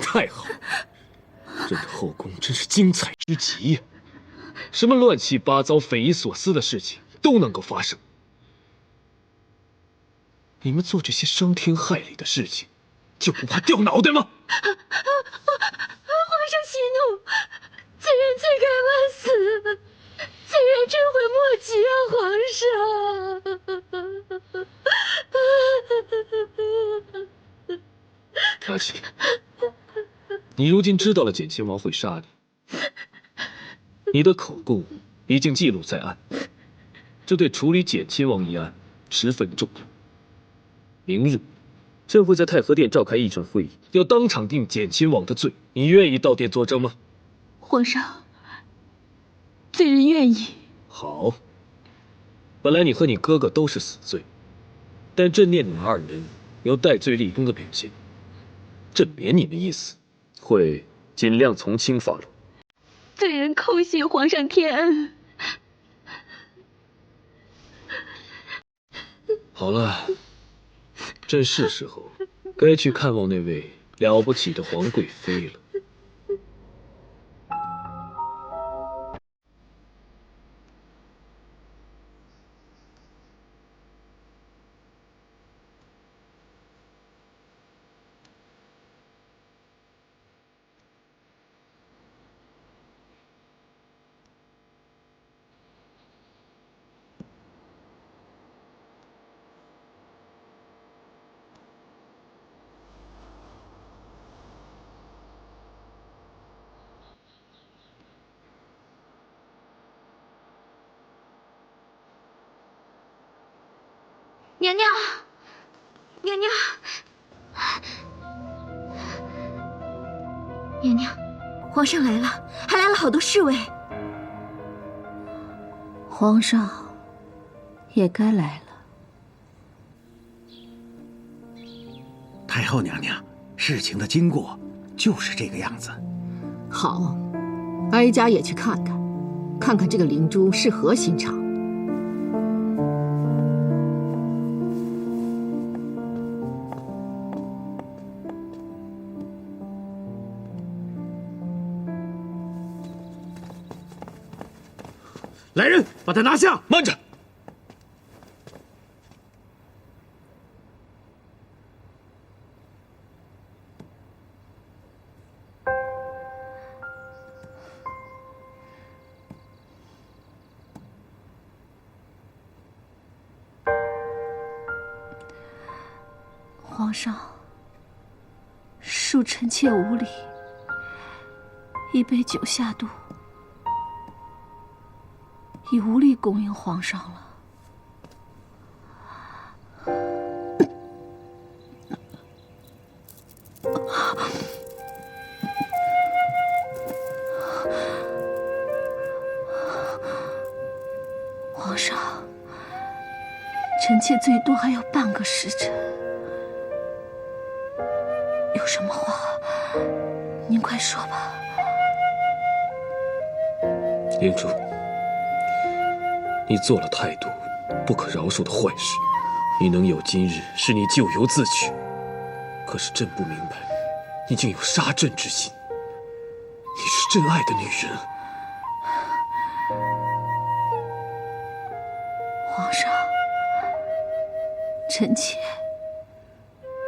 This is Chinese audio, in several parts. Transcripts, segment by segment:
太好了，朕的后宫真是精彩之极呀！什么乱七八糟、匪夷所思的事情都能够发生。你们做这些伤天害理的事情，就不怕掉脑袋吗？皇上息怒，罪人罪该万死，罪人真悔莫及啊，皇上。阿琪，你如今知道了简亲王会杀你，你的口供已经记录在案，这对处理简亲王一案十分重要。明日，朕会在太和殿召开议政会议，要当场定简亲王的罪。你愿意到殿作证吗？皇上，罪人愿意。好。本来你和你哥哥都是死罪，但朕念你们二人有戴罪立功的表现，朕免你们一死，会尽量从轻发落。罪人叩谢皇上天恩。好了，朕是时候该去看望那位了不起的皇贵妃了。娘娘，娘娘，娘娘，皇上来了，还来了好多侍卫。皇上也该来了。太后娘娘，事情的经过就是这个样子。好，哀家也去看看，看看这个灵珠是何心肠。来人，把他拿下！慢着！皇上，恕臣妾无礼，一杯酒下肚，已无力供应皇上了。皇上，臣妾最多还有半个时辰，有什么话，您快说吧。灵珠，你做了太多不可饶恕的坏事，你能有今日是你咎由自取。可是朕不明白，你竟有杀朕之心。你是朕爱的女人。皇上，臣妾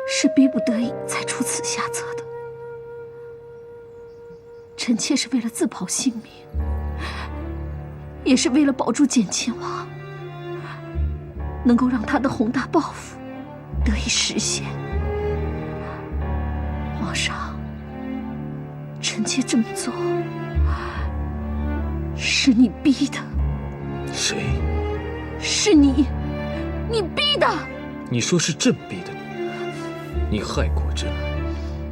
是逼不得已才出此下策的。臣妾是为了自保性命，也是为了保住简亲王，能够让他的宏大抱负得以实现。皇上，臣妾这么做是你逼的。谁？是你，你逼的。你说是朕逼的你？你害果真，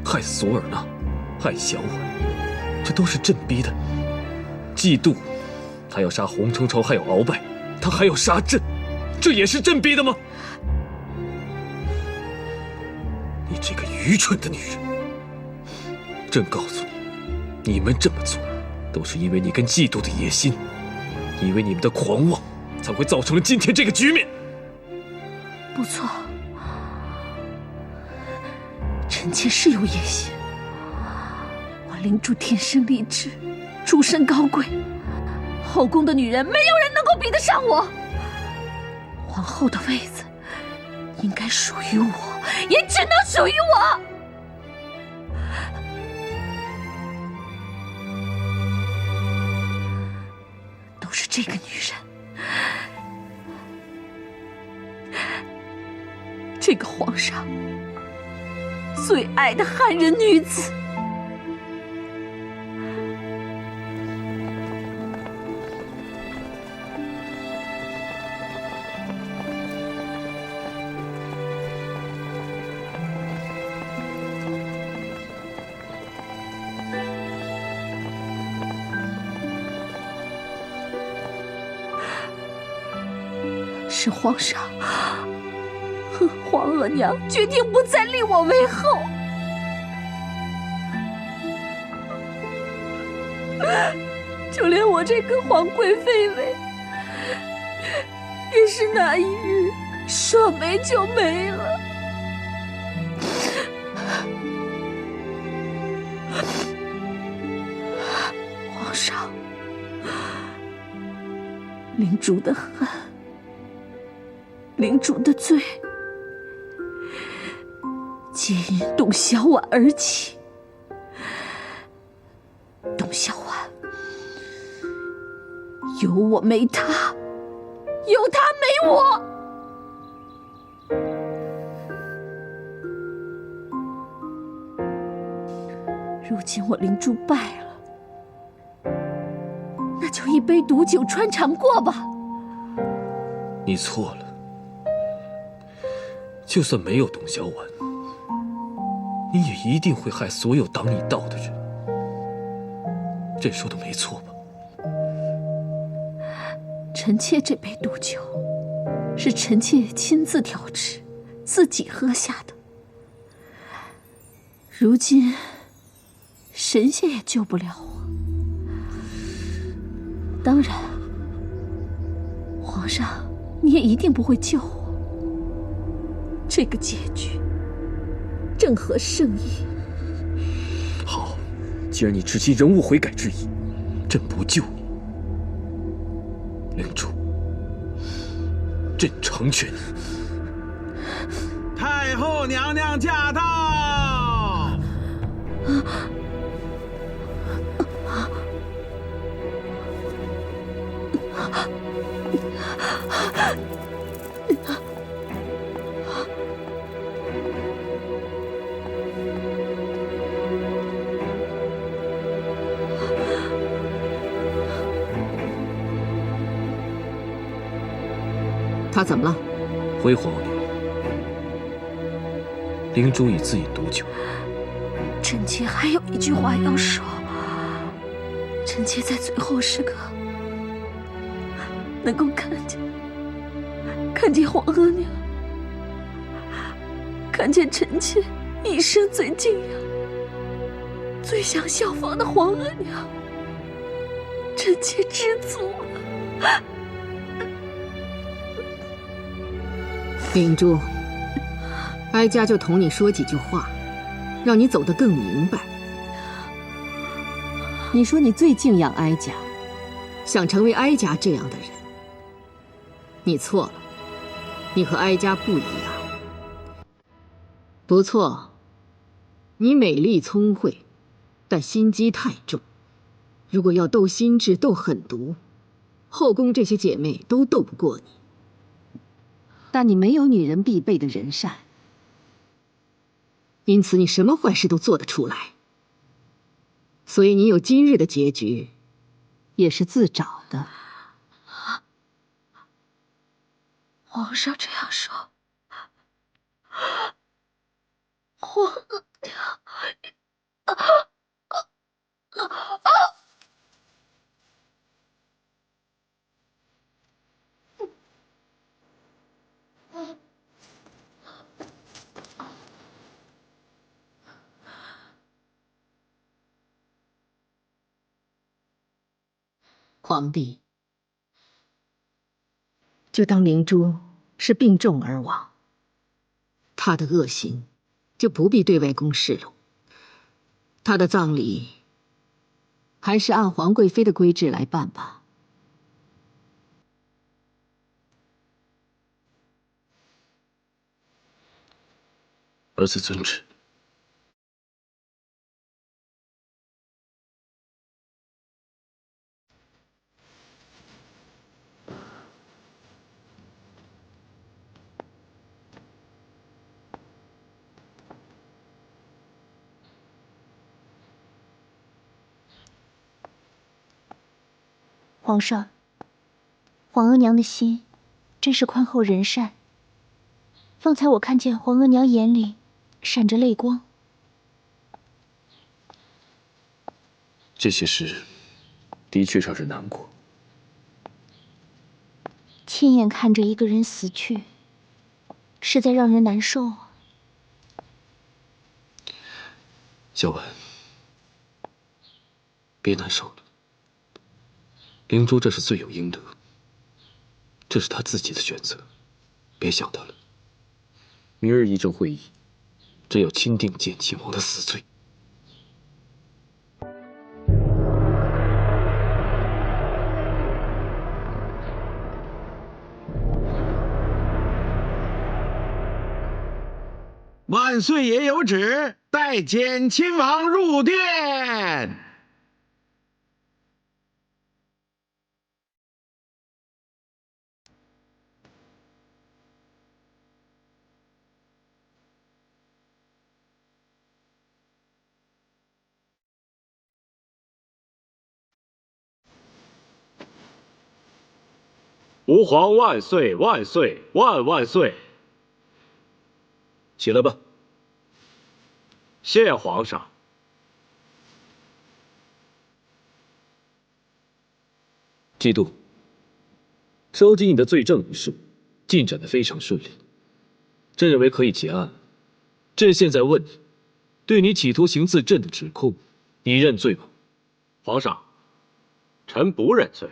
害索尔纳，害小婉，这都是朕逼的。嫉妒，他要杀洪承超，还有鳌拜，他还要杀朕，这也是朕逼的吗？你这个愚蠢的女人！朕告诉你，你们这么做，都是因为你跟嫉妒的野心，因为你们的狂妄，才会造成了今天这个局面。不错，臣妾是有野心，灵珠天生丽质，出身高贵，后宫的女人没有人能够比得上我。皇后的位子应该属于我，也只能属于我。都是这个女人，这个皇上最爱的汉人女子。是皇上和皇额娘决定不再立我为后，就连我这个皇贵妃位，也是那一日说没就没了。皇上，灵珠的恨，灵珠的罪，皆因董小宛而起。董小宛有我没他，有他没我。如今我灵珠败了，那就一杯毒酒穿肠过吧。你错了，就算没有董小宛，你也一定会害所有挡你道的人。朕说的没错吧？臣妾这杯毒酒，是臣妾亲自调制，自己喝下的。如今，神仙也救不了我。当然，皇上，你也一定不会救我。这个结局，正合圣意。好，既然你至今仍无悔改之意，朕不救你。灵珠，朕成全你。太后娘娘驾到！他怎么了？回皇娘，灵珠已自饮毒酒。臣妾还有一句话要说。臣妾在最后时刻能够看见皇额娘，看见臣妾一生最敬仰、最想效仿的皇额娘，臣妾知足了。灵珠，哀家就同你说几句话，让你走得更明白。你说你最敬仰哀家，想成为哀家这样的人，你错了，你和哀家不一样。不错，你美丽聪慧，但心机太重。如果要斗心智、斗狠毒，后宫这些姐妹都斗不过你。但你没有女人必备的人善，因此你什么坏事都做得出来。所以你有今日的结局，也是自找的。皇上这样说，皇娘，皇帝，就当灵珠是病重而亡，他的恶行就不必对外公示了。他的葬礼还是按皇贵妃的规制来办吧。儿子遵旨。皇上，皇额娘的心真是宽厚仁善。方才我看见皇额娘眼里闪着泪光。这些事的确让人难过。亲眼看着一个人死去，实在让人难受啊。小婉，别难受了。灵珠这是罪有应得，这是他自己的选择，别想他了。明日议政会议，朕要钦定简亲王的死罪。万岁爷有旨，带简亲王入殿。吾皇万岁万岁万万岁！起来吧。谢皇上。季度，收集你的罪证一事进展得非常顺利，朕认为可以结案。朕现在问你，对你企图行刺朕的指控，你认罪吗？皇上，臣不认罪。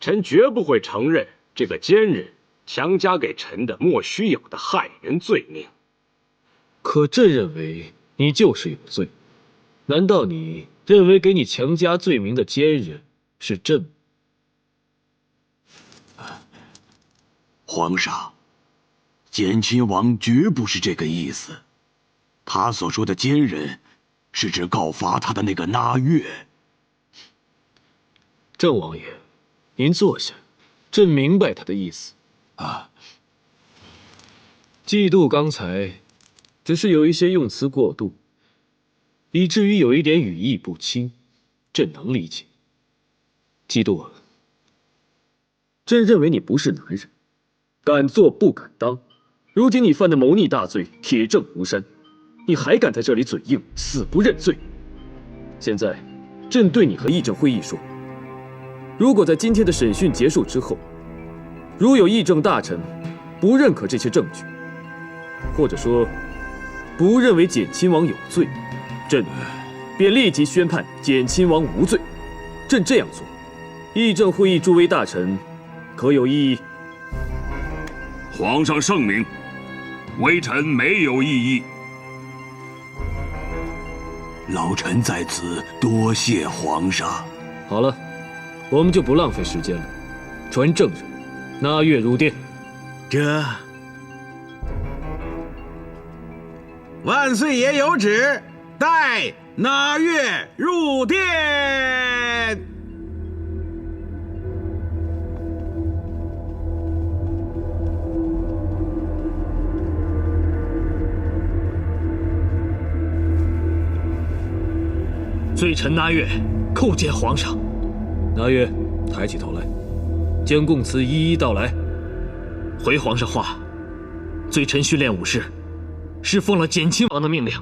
臣绝不会承认这个奸人强加给臣的莫须有的害人罪名。可朕认为你就是有罪。难道你认为给你强加罪名的奸人是朕吗？皇上，简亲王绝不是这个意思。他所说的奸人，是指告发他的那个那月。郑王爷，您坐下，朕明白他的意思。季度刚才只是有一些用词过度，以至于有一点语义不清，朕能理解。季度啊，朕认为你不是男人，敢做不敢当。如今你犯的谋逆大罪，铁证如山，你还敢在这里嘴硬，死不认罪？现在，朕对你和议政会议说，如果在今天的审讯结束之后，如有议政大臣不认可这些证据，或者说不认为简亲王有罪，朕便立即宣判简亲王无罪。朕这样做，议政会议诸位大臣可有异议？皇上圣明，微臣没有异议。老臣在此多谢皇上。好了，我们就不浪费时间了，传证人那月入殿。这万岁爷有旨，带那月入殿。罪臣那月叩见皇上。那月抬起头来，将供词一一道来。回皇上话，罪臣训练武士，是奉了简亲王的命令，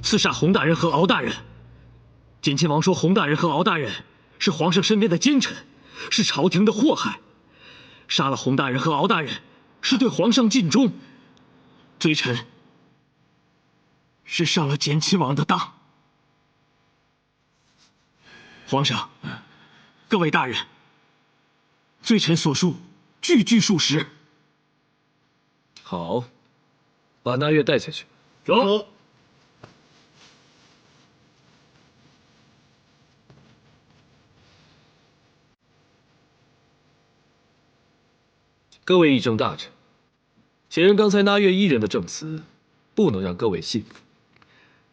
刺杀洪大人和敖大人。简亲王说洪大人和敖大人是皇上身边的奸臣，是朝廷的祸害。杀了洪大人和敖大人，是对皇上尽忠。罪臣是上了简亲王的当。皇上，各位大人，罪臣所述句句属实。好，把那月带下去。走。各位议政大臣，显然刚才那月一人的证词不能让各位信服，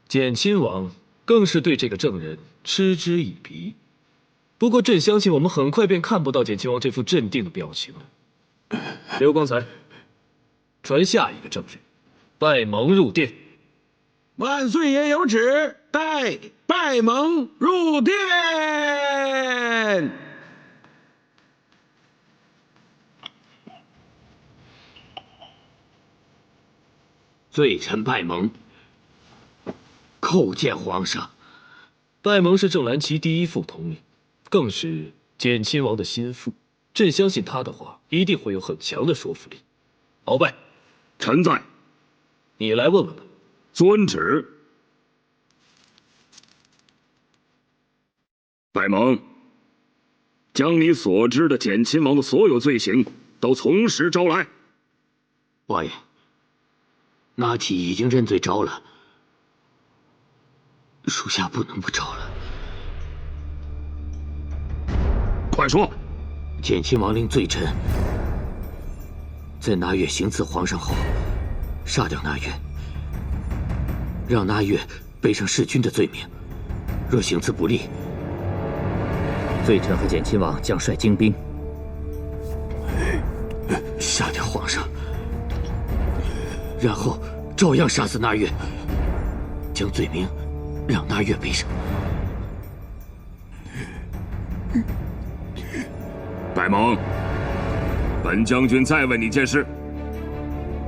简亲王更是对这个证人嗤之以鼻。不过朕相信我们很快便看不到简亲王这副镇定的表情了。刘光才，传下一个证人，拜蒙入殿。万岁爷有旨，待拜蒙入殿。罪臣拜蒙，叩见皇上。拜蒙是郑兰琪第一副统领，更是简亲王的心腹。朕相信他的话一定会有很强的说服力。鳌拜，臣在。你来问问吧。遵旨。拜蒙，将你所知的简亲王的所有罪行都从实招来。王爷，那起已经认罪招了，属下不能不招了。快说！简亲王令罪臣在那月行刺皇上后，杀掉那月，让那月背上弑君的罪名。若行刺不利，罪臣和简亲王将率精兵杀掉皇上，然后照样杀死那月，将罪名让那月背上。拜蒙，本将军再问你件事：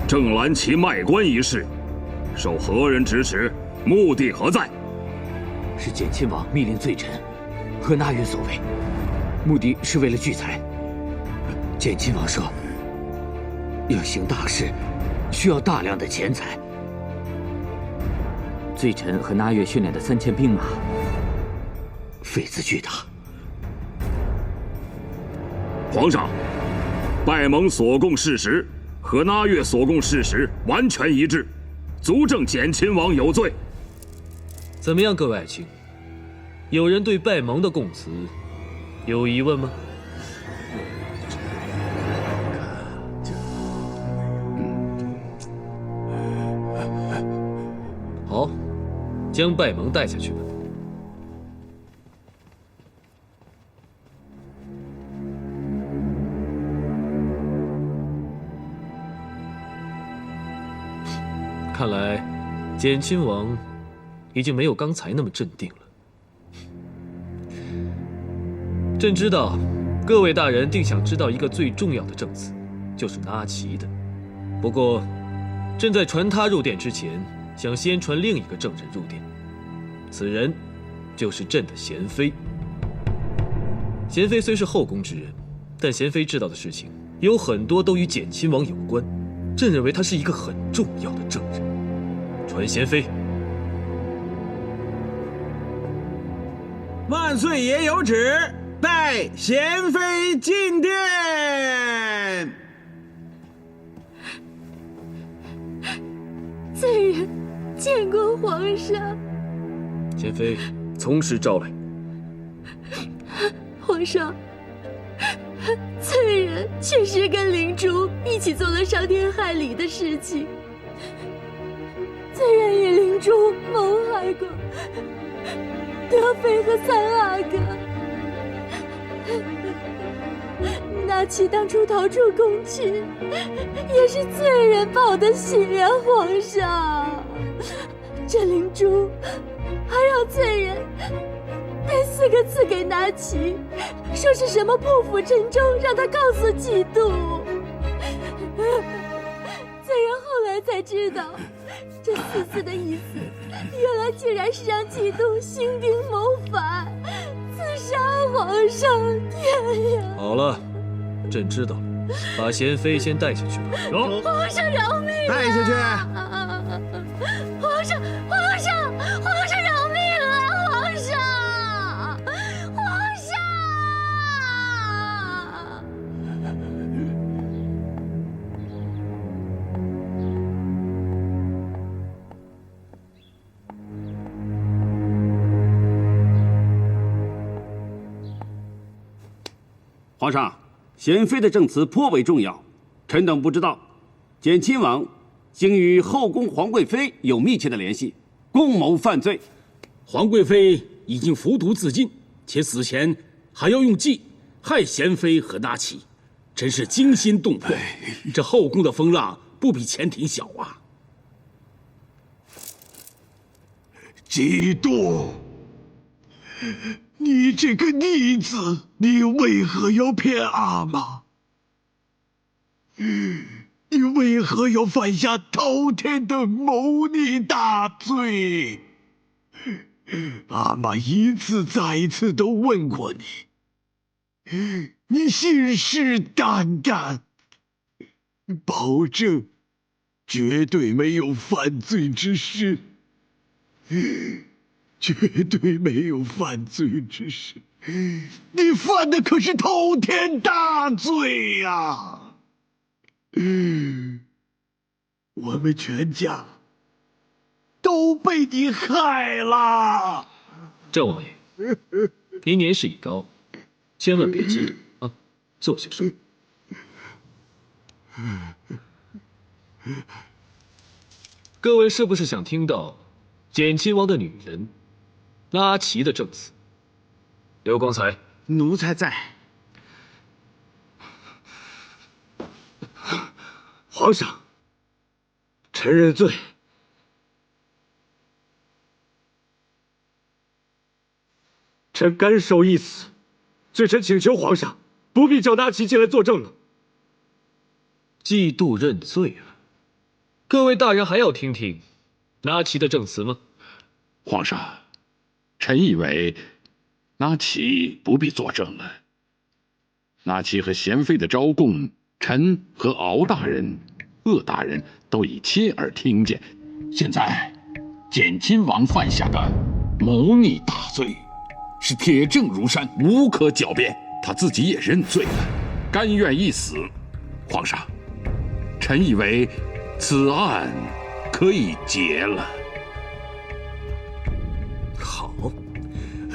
郑兰琪卖官一事，受何人指使？目的何在？是简亲王密令罪臣和那月所为，目的是为了聚财。简亲王说，要行大事，需要大量的钱财。罪臣和那月训练的3000兵马，费资巨大。皇上，拜蒙所供事实和那月所供事实完全一致，足证简亲王有罪。怎么样，各位爱卿？有人对拜蒙的供词有疑问吗？好，将拜蒙带下去吧。看来，简亲王已经没有刚才那么镇定了。朕知道，各位大人定想知道一个最重要的证词，就是那奇的。不过，朕在传他入殿之前，想先传另一个证人入殿。此人，就是朕的贤妃。贤妃虽是后宫之人，但贤妃知道的事情有很多都与简亲王有关。朕认为他是一个很重要的证人。传贤妃。万岁爷有旨，带贤妃进殿。罪人见过皇上。贤妃从实招来。皇上，罪人确实跟灵珠一起做了伤天害理的事情。罪人与灵珠谋害过德妃和三阿哥。那琪当初逃出宫去，也是罪人报的喜呀，皇上。这灵珠还让罪人带4个字给那琪，说是什么破釜沉舟，让他告诉嫉妒。罪人后来才知道，这4字的意思，原来竟然是让嫉妒兴兵谋反，刺杀皇上。天呀！好了，朕知道了，把贤妃先带下去吧。皇上饶命！带下去。皇上饶命啊！皇上！皇上，贤妃的证词颇为重要，臣等不知道，简亲王竟与后宫皇贵妃有密切的联系，共谋犯罪。皇贵妃已经服毒自尽，且死前还要用计害贤妃和纳琪，真是惊心动魄。这后宫的风浪不比前庭小啊！嫉妒，你这个逆子，你为何要骗阿玛？你为何要犯下滔天的谋逆大罪？阿玛一次再一次都问过你，你信誓旦旦，保证绝对没有犯罪之事，绝对没有犯罪之事。你犯的可是滔天大罪呀！我们全家都被你害了。郑王爷，您年事已高，千万别激动啊，坐下说。各位是不是想听到简亲王的女人拉齐的证词？刘光才，奴才在。皇上，臣认罪。臣甘受一死，罪臣请求皇上不必叫纳琪进来作证了。嫉妒认罪啊！各位大人还要听听纳琪的证词吗？皇上，臣以为纳琪不必作证了。纳琪和贤妃的招供，臣和敖大人、鄂大人都已亲耳听见。现在，简亲王犯下的谋逆大罪，是铁证如山，无可狡辩。他自己也认罪了，甘愿一死。皇上，臣以为此案可以结了。好，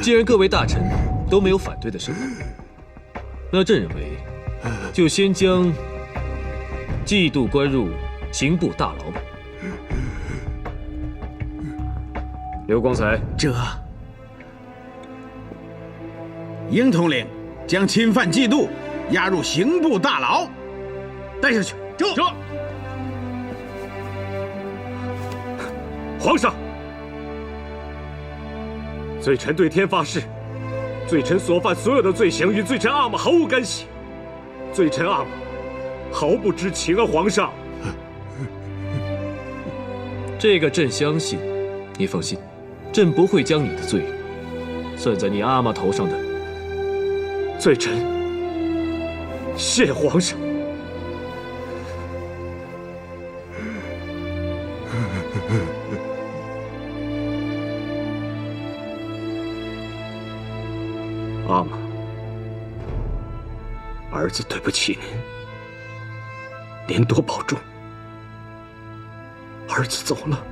既然各位大臣都没有反对的声音，那朕认为就先将嫉妒关入刑部大牢吧。刘光才，英统领将侵犯嫉妒押入刑部大牢，带下去。这。皇上，罪臣对天发誓，罪臣所犯所有的罪行与罪臣阿玛毫无干系，罪臣阿玛毫不知情啊！皇上，这个朕相信，你放心，朕不会将你的罪算在你阿玛头上的。罪臣谢皇上。阿玛，儿子对不起您，您多保重。儿子走了。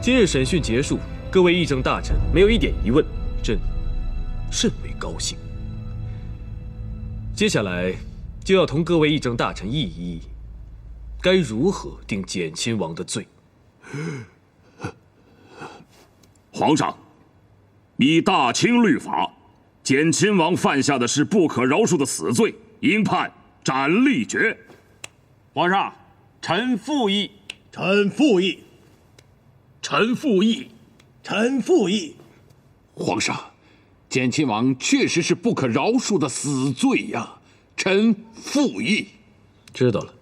今日审讯结束，各位议政大臣没有一点疑问，朕甚为高兴。接下来就要同各位议政大臣议一议，该如何定简亲王的罪。皇上，依大清律法，简亲王犯下的是不可饶恕的死罪，应判斩立决。皇上，臣复议。臣复议。臣复议。臣复议。皇上，简亲王确实是不可饶恕的死罪呀！臣复议。知道了。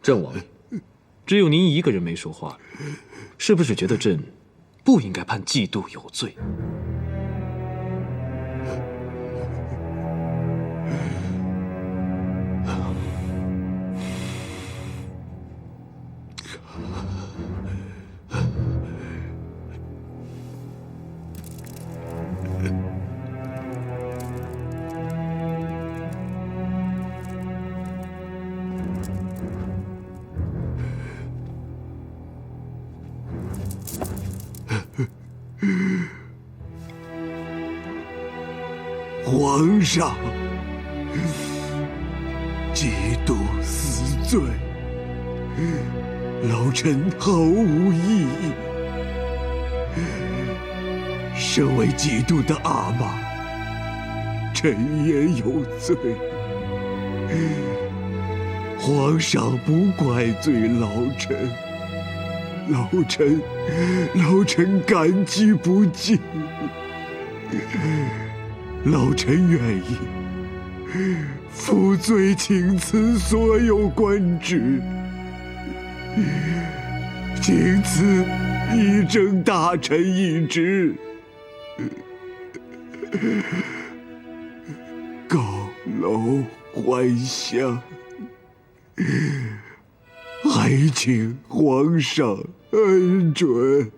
郑王，只有您一个人没说话，是不是觉得朕不应该判嫉妒有罪？皇上，嫉妒死罪，老臣毫无异议。身为嫉妒的阿玛，臣也有罪。皇上不怪罪老臣，老臣感激不尽。老臣愿意负罪请辞所有官职，请辞议政大臣一职，告老还乡，还请皇上恩准。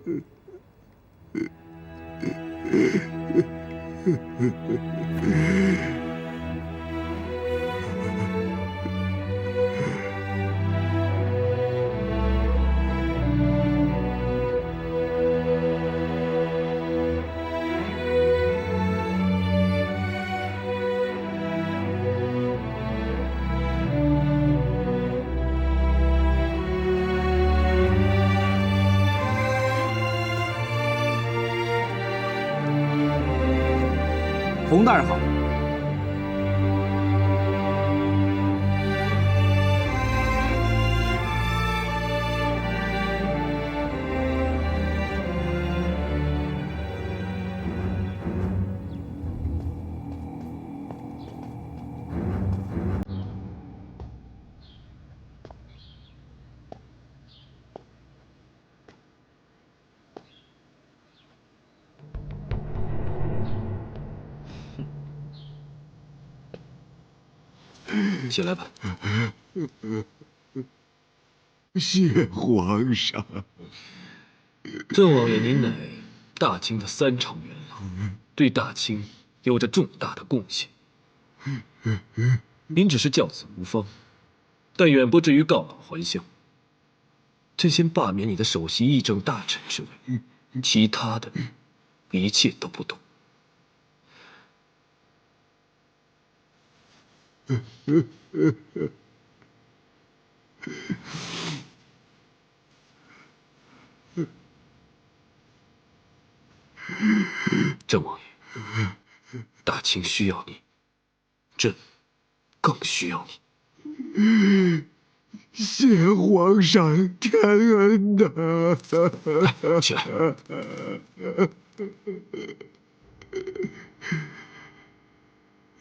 洪大人好。起来吧。谢皇上。郑王爷，您乃大清的3朝元老，对大清有着重大的贡献。您只是教子无方，但远不至于告老还乡。朕先罢免你的首席议政大臣之位，其他的一切都不懂。郑王爷，大清需要你，朕更需要你。谢皇上天恩呐！起来。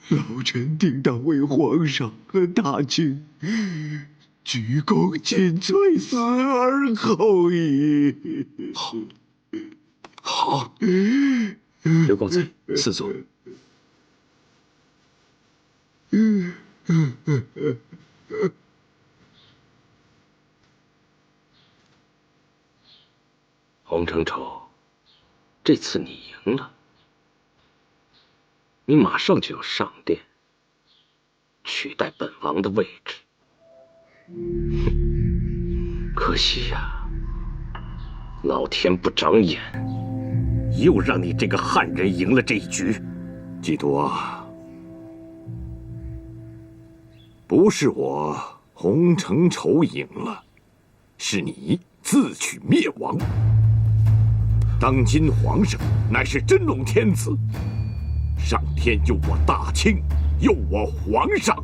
老臣定当为皇上和大清鞠躬尽瘁，死而后已。好。刘公子，赐座。洪承畴，这次你赢了，你马上就要上殿，取代本王的位置。可惜呀，老天不长眼，又让你这个汉人赢了这一局。基督啊，不是我洪承畴赢了，是你自取灭亡。当今皇上乃是真龙天子，上天佑我大清，佑我皇上，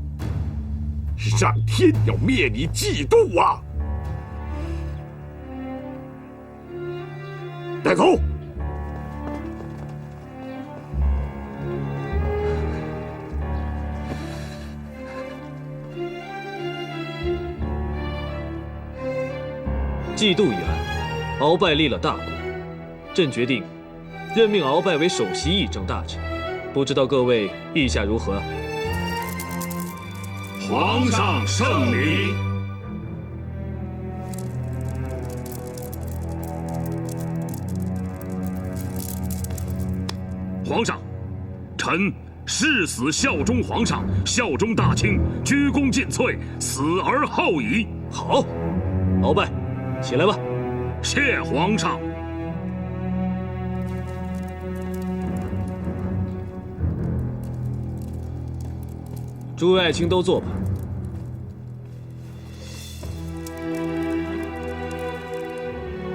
上天要灭你嫉妒啊！带走。嫉妒一案，鳌拜立了大功，朕决定任命鳌拜为首席议政大臣，不知道各位意下如何？皇上圣明。皇上，臣誓死效忠皇上，效忠大清，鞠躬尽瘁，死而后已。好，鳌拜，起来吧。谢皇上。诸位爱卿都坐吧。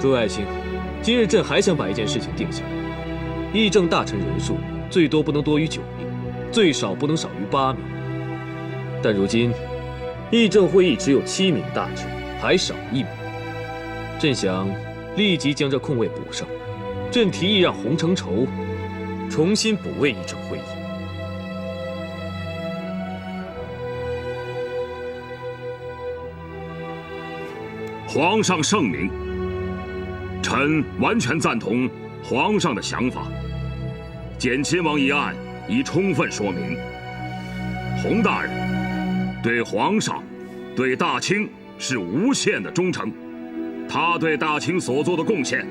诸位爱卿，今日朕还想把一件事情定下来：议政大臣人数最多不能多于9名，最少不能少于8名。但如今，议政会议只有7名大臣，还少1名。朕想立即将这空位补上。朕提议让洪承畴重新补位议政会议。皇上圣明，臣完全赞同皇上的想法。减亲王一案已充分说明，洪大人对皇上、对大清是无限的忠诚。他对大清所做的贡献，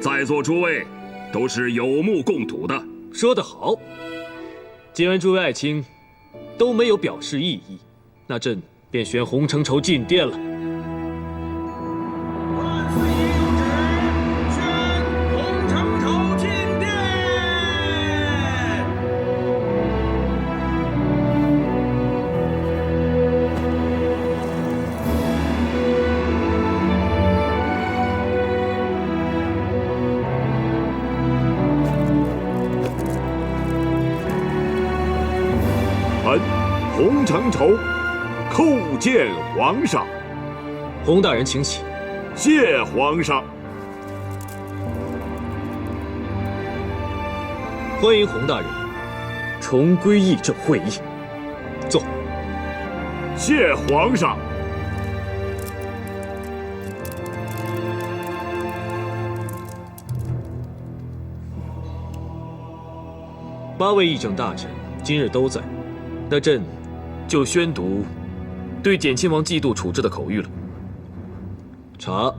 在座诸位都是有目共睹的。说得好。既然诸位爱卿都没有表示异议，那朕便宣洪承畴进殿了。洪承畴叩见皇上。洪大人请起。谢皇上。欢迎洪大人重归议政会议。坐。谢皇上。8位议政大臣今日都在，那朕就宣读对减亲王嫉妒处置的口谕了。查：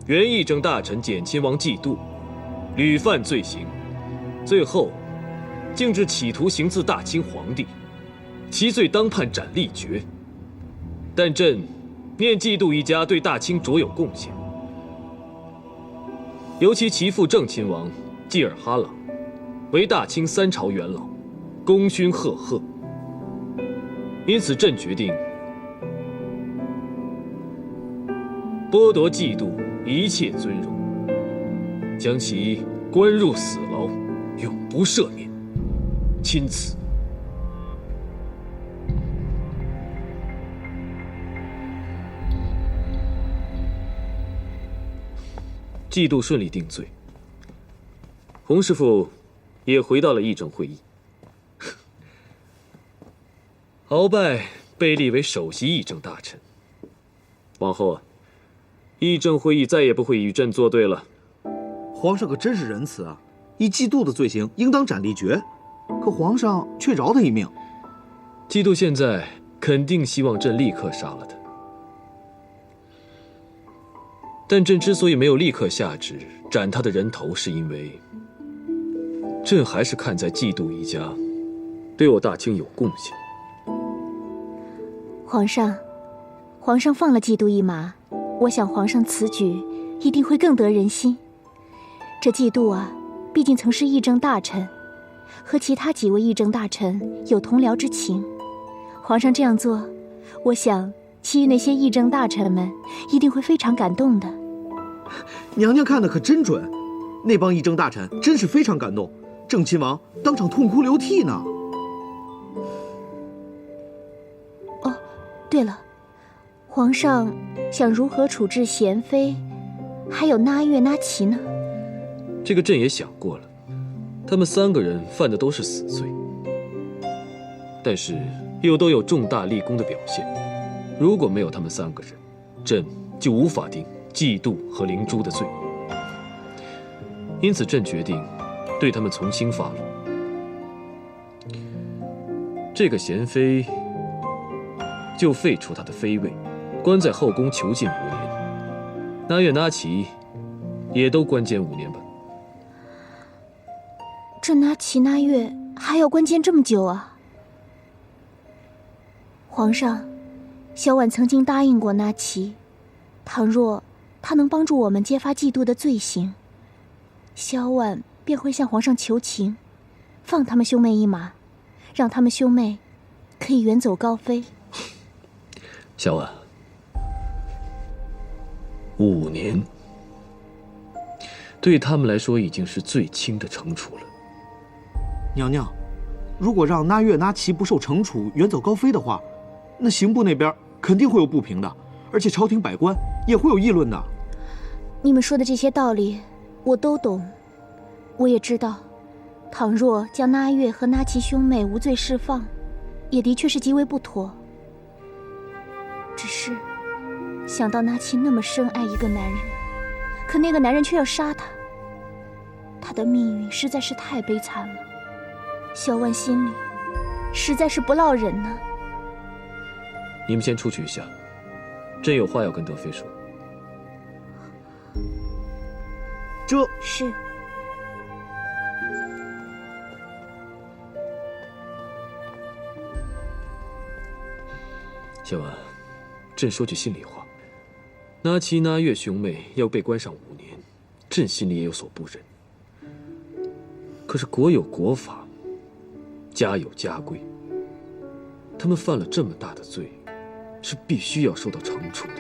原议政大臣减亲王嫉妒，屡犯罪行，最后竟至企图行刺大清皇帝，其罪当判斩立决。但朕念嫉妒一家对大清卓有贡献，尤其其父正亲王济尔哈朗为大清3朝元老，功勋赫赫。因此，朕决定剥夺嫉妒一切尊荣，将其关入死牢，永不赦免。钦此。嫉妒顺利定罪，洪师傅也回到了议政会议。鳌拜被立为首席议政大臣，往后啊，议政会议再也不会与朕作对了。皇上可真是仁慈啊！以嫉妒的罪行，应当斩立决，可皇上却饶他一命。嫉妒现在肯定希望朕立刻杀了他，但朕之所以没有立刻下旨斩他的人头，是因为朕还是看在嫉妒一家对我大清有贡献。皇上，皇上放了嫉妒一马，我想皇上此举一定会更得人心。这嫉妒啊，毕竟曾是议政大臣，和其他几位议政大臣有同僚之情。皇上这样做，我想其余那些议政大臣们一定会非常感动的。娘娘看的可真准，那帮议政大臣真是非常感动，正亲王当场痛哭流涕呢。哦，对了，皇上想如何处置娴妃，还有那月、那齐呢？这个朕也想过了，他们3个人犯的都是死罪，但是又都有重大立功的表现。如果没有他们3个人，朕就无法定嫉妒和灵诛的罪。因此，朕决定对他们从轻发落。这个娴妃就废除她的妃位，关在后宫囚禁5年。那月、那齐也都关监5年吧。这那齐、那月还要关监这么久啊？皇上，小婉曾经答应过那齐，倘若他能帮助我们揭发嫉妒的罪行，小婉便会向皇上求情，放他们兄妹一马，让他们兄妹可以远走高飞。小婉，5年对他们来说已经是最轻的惩处了。娘娘，如果让那月、那岐不受惩处，远走高飞的话，那刑部那边肯定会有不平的，而且朝廷百官也会有议论的。你们说的这些道理，我都懂。我也知道，倘若将那月和那岐兄妹无罪释放，也的确是极为不妥。只是想到那岐那么深爱一个男人，可那个男人却要杀他，他的命运实在是太悲惨了。小婉心里实在是不落忍呢。你们先出去一下，朕有话要跟德妃说。这是。小婉，朕说句心里话，那岐那月兄妹要被关上5年，朕心里也有所不忍。可是国有国法，家有家规，他们犯了这么大的罪，是必须要受到惩处的。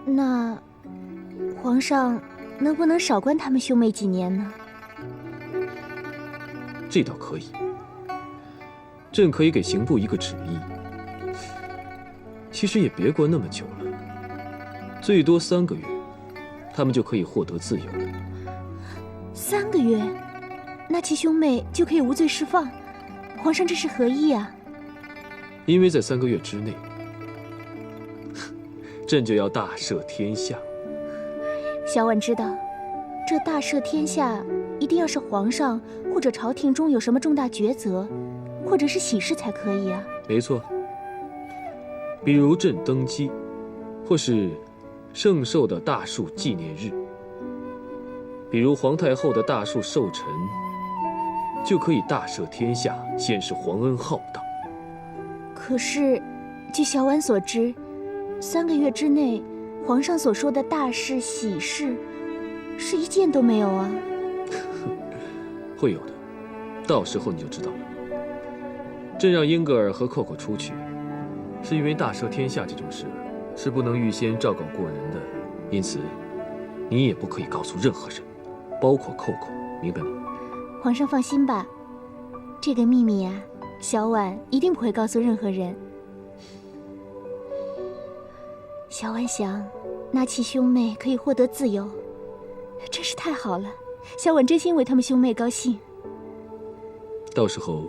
那皇上能不能少关他们兄妹几年呢？这倒可以，朕可以给刑部一个旨意，其实也别关那么久了，最多3个月，他们就可以获得自由了。3个月，那岐兄妹就可以无罪释放？皇上这是何意啊？因为在3个月之内，朕就要大赦天下。小婉知道，这大赦天下一定要是皇上或者朝廷中有什么重大抉择，或者是喜事才可以啊。没错，比如朕登基，或是圣寿的大树纪念日，比如皇太后的大树寿辰，就可以大赦天下，显示皇恩浩荡。可是，据小婉所知，3个月之内，皇上所说的大事喜事，是一件都没有啊。会有的，到时候你就知道了。朕让英格尔和寇寇出去，是因为大赦天下这种事是不能预先昭告过人的，因此你也不可以告诉任何人，包括寇寇，明白吗？皇上放心吧，这个秘密啊，小婉一定不会告诉任何人。小婉想，那岐兄妹可以获得自由，真是太好了。小婉真心为他们兄妹高兴。到时候，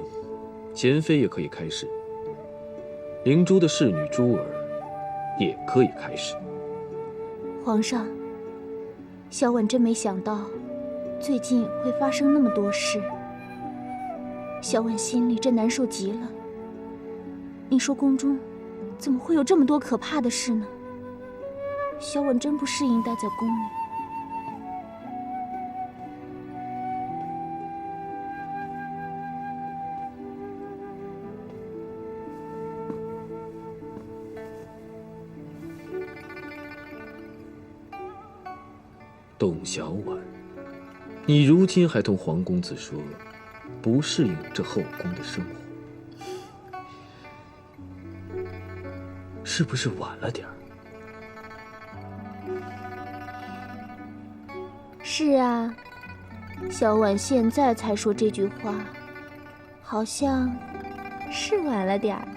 贤妃也可以开始，灵珠的侍女珠儿也可以开始。皇上，小婉真没想到，最近会发生那么多事。小婉心里真难受极了。你说宫中怎么会有这么多可怕的事呢？小婉真不适应待在宫里。董小婉，你如今还同皇公子说不适应这后宫的生活，是不是晚了点儿？是啊，小婉现在才说这句话，好像是晚了点儿。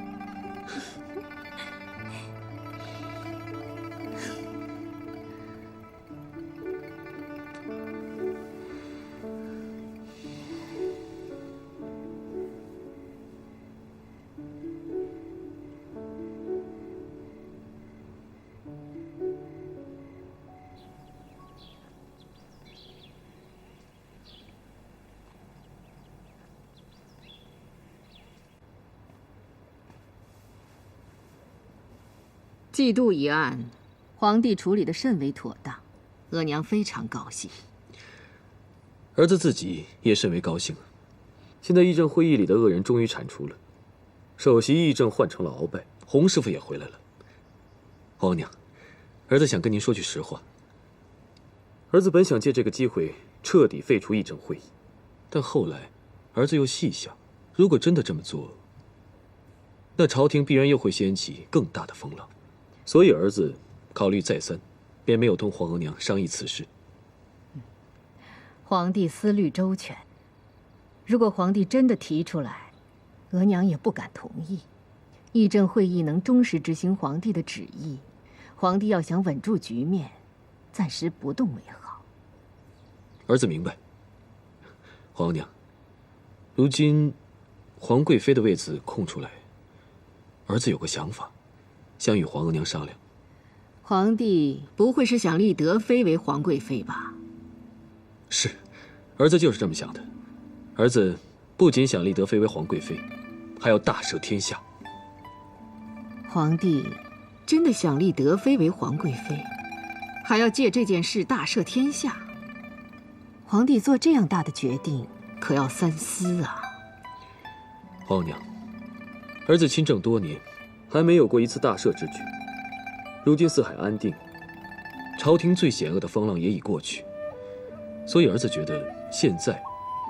嫉妒一案，皇帝处理得甚为妥当，额娘非常高兴。儿子自己也甚为高兴啊！现在议政会议里的恶人终于铲除了，首席议政换成了鳌拜，洪师傅也回来了。皇娘，儿子想跟您说句实话。儿子本想借这个机会彻底废除议政会议，但后来，儿子又细想，如果真的这么做，那朝廷必然又会掀起更大的风浪。所以儿子考虑再三，便没有同皇额娘商议此事。皇帝思虑周全，如果皇帝真的提出来，额娘也不敢同意。议政会议能忠实执行皇帝的旨意，皇帝要想稳住局面，暂时不动为好。儿子明白。皇额娘，如今皇贵妃的位子空出来，儿子有个想法，想与皇额娘商量。皇帝不会是想立德妃为皇贵妃吧？是，儿子就是这么想的。儿子不仅想立德妃为皇贵妃，还要大赦天下。皇帝真的想立德妃为皇贵妃，还要借这件事大赦天下。皇帝做这样大的决定，可要三思啊！皇额娘，儿子亲政多年，还没有过一次大赦之举。如今四海安定，朝廷最险恶的风浪也已过去，所以儿子觉得现在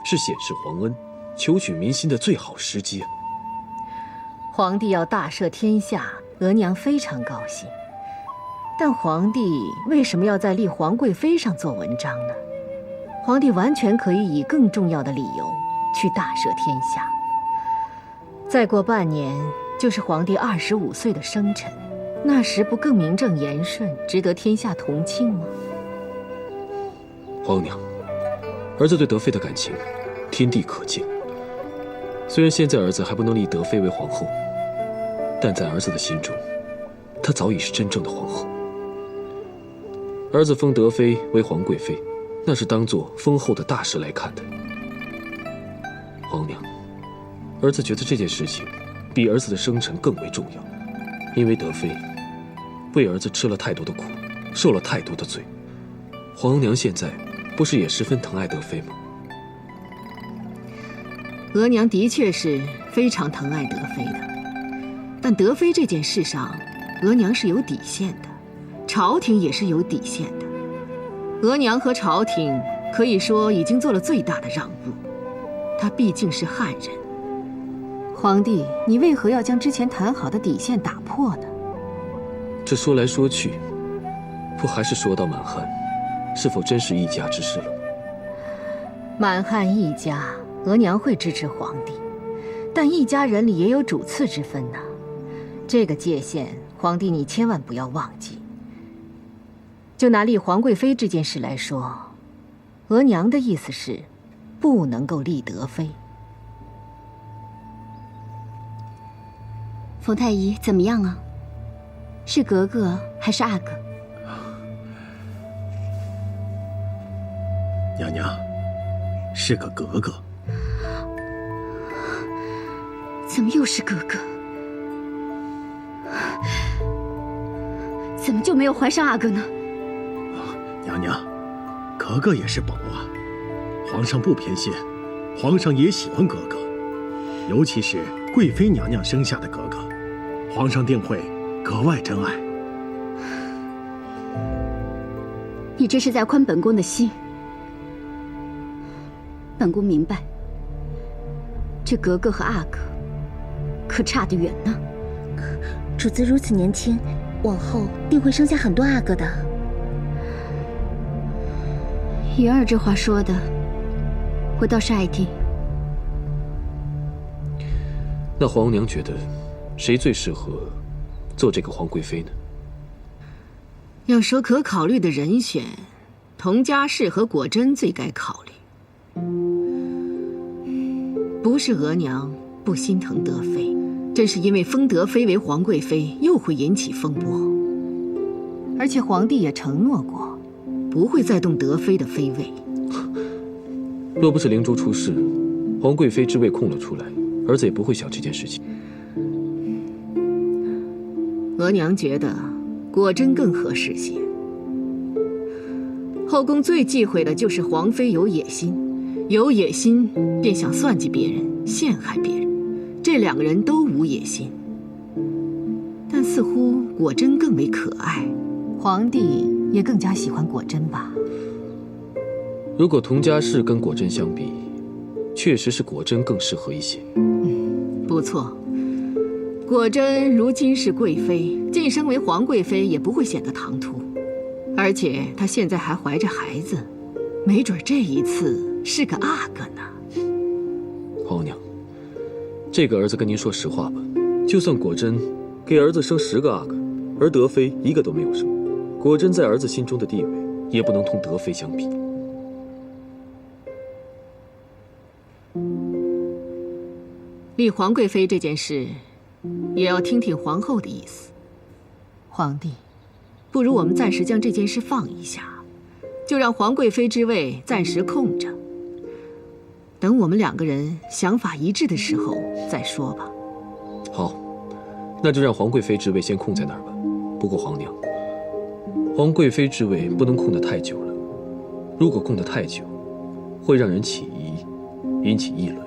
是显示皇恩、求取民心的最好时机啊！皇帝要大赦天下，额娘非常高兴。但皇帝为什么要在立皇贵妃上做文章呢？皇帝完全可以以更重要的理由去大赦天下。再过半年就是皇帝25岁的生辰，那时不更名正言顺，值得天下同庆吗？皇额娘，儿子对德妃的感情，天地可见。虽然现在儿子还不能立德妃为皇后，但在儿子的心中，她早已是真正的皇后。儿子封德妃为皇贵妃，那是当作封后的大事来看的。皇额娘，儿子觉得这件事情比儿子的生辰更为重要，因为德妃为儿子吃了太多的苦，受了太多的罪。皇额娘现在不是也十分疼爱德妃吗？额娘的确是非常疼爱德妃的，但德妃这件事上，额娘是有底线的，朝廷也是有底线的。额娘和朝廷可以说已经做了最大的让步，她毕竟是汉人。皇帝，你为何要将之前谈好的底线打破呢？这说来说去，不还是说到满汉是否真是一家之事了？满汉一家，额娘会支持皇帝，但一家人里也有主次之分呐。这个界限，皇帝你千万不要忘记。就拿立皇贵妃这件事来说，额娘的意思是，不能够立德妃。冯太医怎么样啊？是格格还是阿哥？娘娘，是个格格。怎么又是格格？怎么就没有怀上阿哥呢？娘娘，格格也是宝啊，皇上不偏心，皇上也喜欢格格，尤其是贵妃娘娘生下的格格，皇上定会格外珍爱。你这是在宽本宫的心。本宫明白，这格格和阿哥可差得远呢。主子如此年轻，往后定会生下很多阿哥的。云儿这话说的，我倒是爱听。那皇额娘觉得，谁最适合做这个皇贵妃呢？要说可考虑的人选，佟佳氏和果真最该考虑。不是额娘不心疼德妃，正是因为封德妃为皇贵妃又会引起风波，而且皇帝也承诺过，不会再动德妃的妃位。若不是灵珠出事，皇贵妃之位空了出来，儿子也不会想这件事情。额娘觉得果真更合适些。后宫最忌讳的就是皇妃有野心，有野心便想算计别人、陷害别人。这两个人都无野心，但似乎果真更为可爱，皇帝也更加喜欢果真吧。如果佟佳氏跟果真相比，确实是果真更适合一些。不错，果真如今是贵妃，晋升为皇贵妃也不会显得唐突。而且她现在还怀着孩子，没准这一次是个阿哥呢。皇后娘，这个儿子跟您说实话吧，就算果真给儿子生10个阿哥，而德妃一个都没有生，果真在儿子心中的地位也不能同德妃相比。立皇贵妃这件事，也要听听皇后的意思。皇帝，不如我们暂时将这件事放一下，就让皇贵妃之位暂时空着。等我们2个人想法一致的时候再说吧。好，那就让皇贵妃之位先空在那儿吧。不过皇娘，皇贵妃之位不能空得太久了，如果空得太久，会让人起疑，引起议论。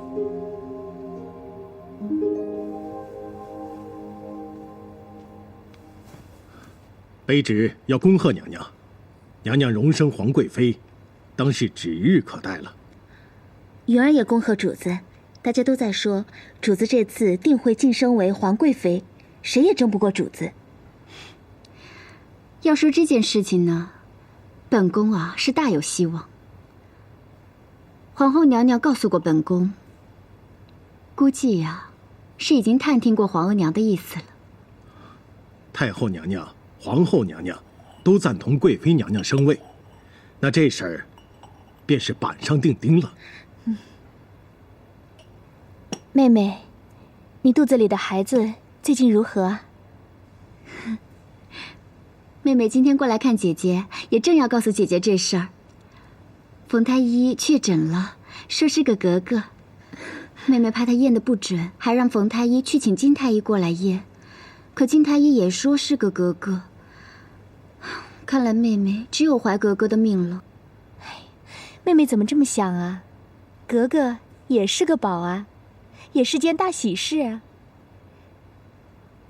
卑职要恭贺娘娘，娘娘荣升皇贵妃，当是指日可待了。云儿也恭贺主子，大家都在说主子这次定会晋升为皇贵妃，谁也争不过主子。要说这件事情呢，本宫啊是大有希望。皇后娘娘告诉过本宫，估计呀是已经探听过皇额娘的意思了。太后娘娘、皇后娘娘都赞同贵妃娘娘升位，那这事儿便是板上钉钉了。妹妹，你肚子里的孩子最近如何啊？妹妹今天过来看姐姐，也正要告诉姐姐这事儿。冯太医确诊了，说是个格格。妹妹怕她验的不准，还让冯太医去请金太医过来验。可金太医也说是个格格。看来妹妹只有怀格格的命了。妹妹怎么这么想啊？格格也是个宝啊，也是件大喜事啊。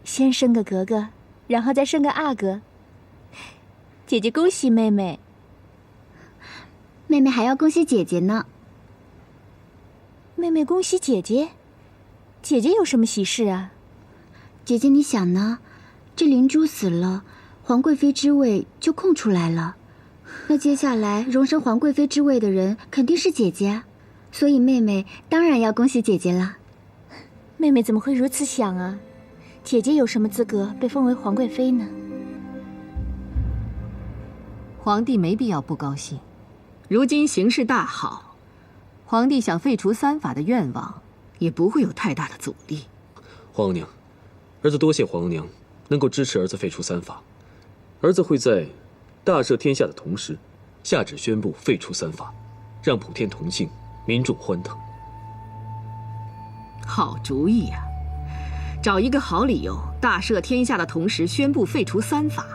先生个格格，然后再生个阿哥。姐姐恭喜妹妹。妹妹还要恭喜姐姐呢。妹妹恭喜姐姐？姐姐有什么喜事啊？姐姐你想呢？这灵珠死了，皇贵妃之位就空出来了。那接下来荣升皇贵妃之位的人肯定是姐姐，所以妹妹当然要恭喜姐姐了。妹妹怎么会如此想啊？姐姐有什么资格被封为皇贵妃呢？皇帝没必要不高兴，如今形势大好，皇帝想废除3法的愿望也不会有太大的阻力。皇额娘，儿子多谢皇额娘能够支持儿子废除3法，儿子会在大赦天下的同时，下旨宣布废除3法，让普天同庆，民众欢腾。好主意呀！找一个好理由，大赦天下的同时宣布废除3法，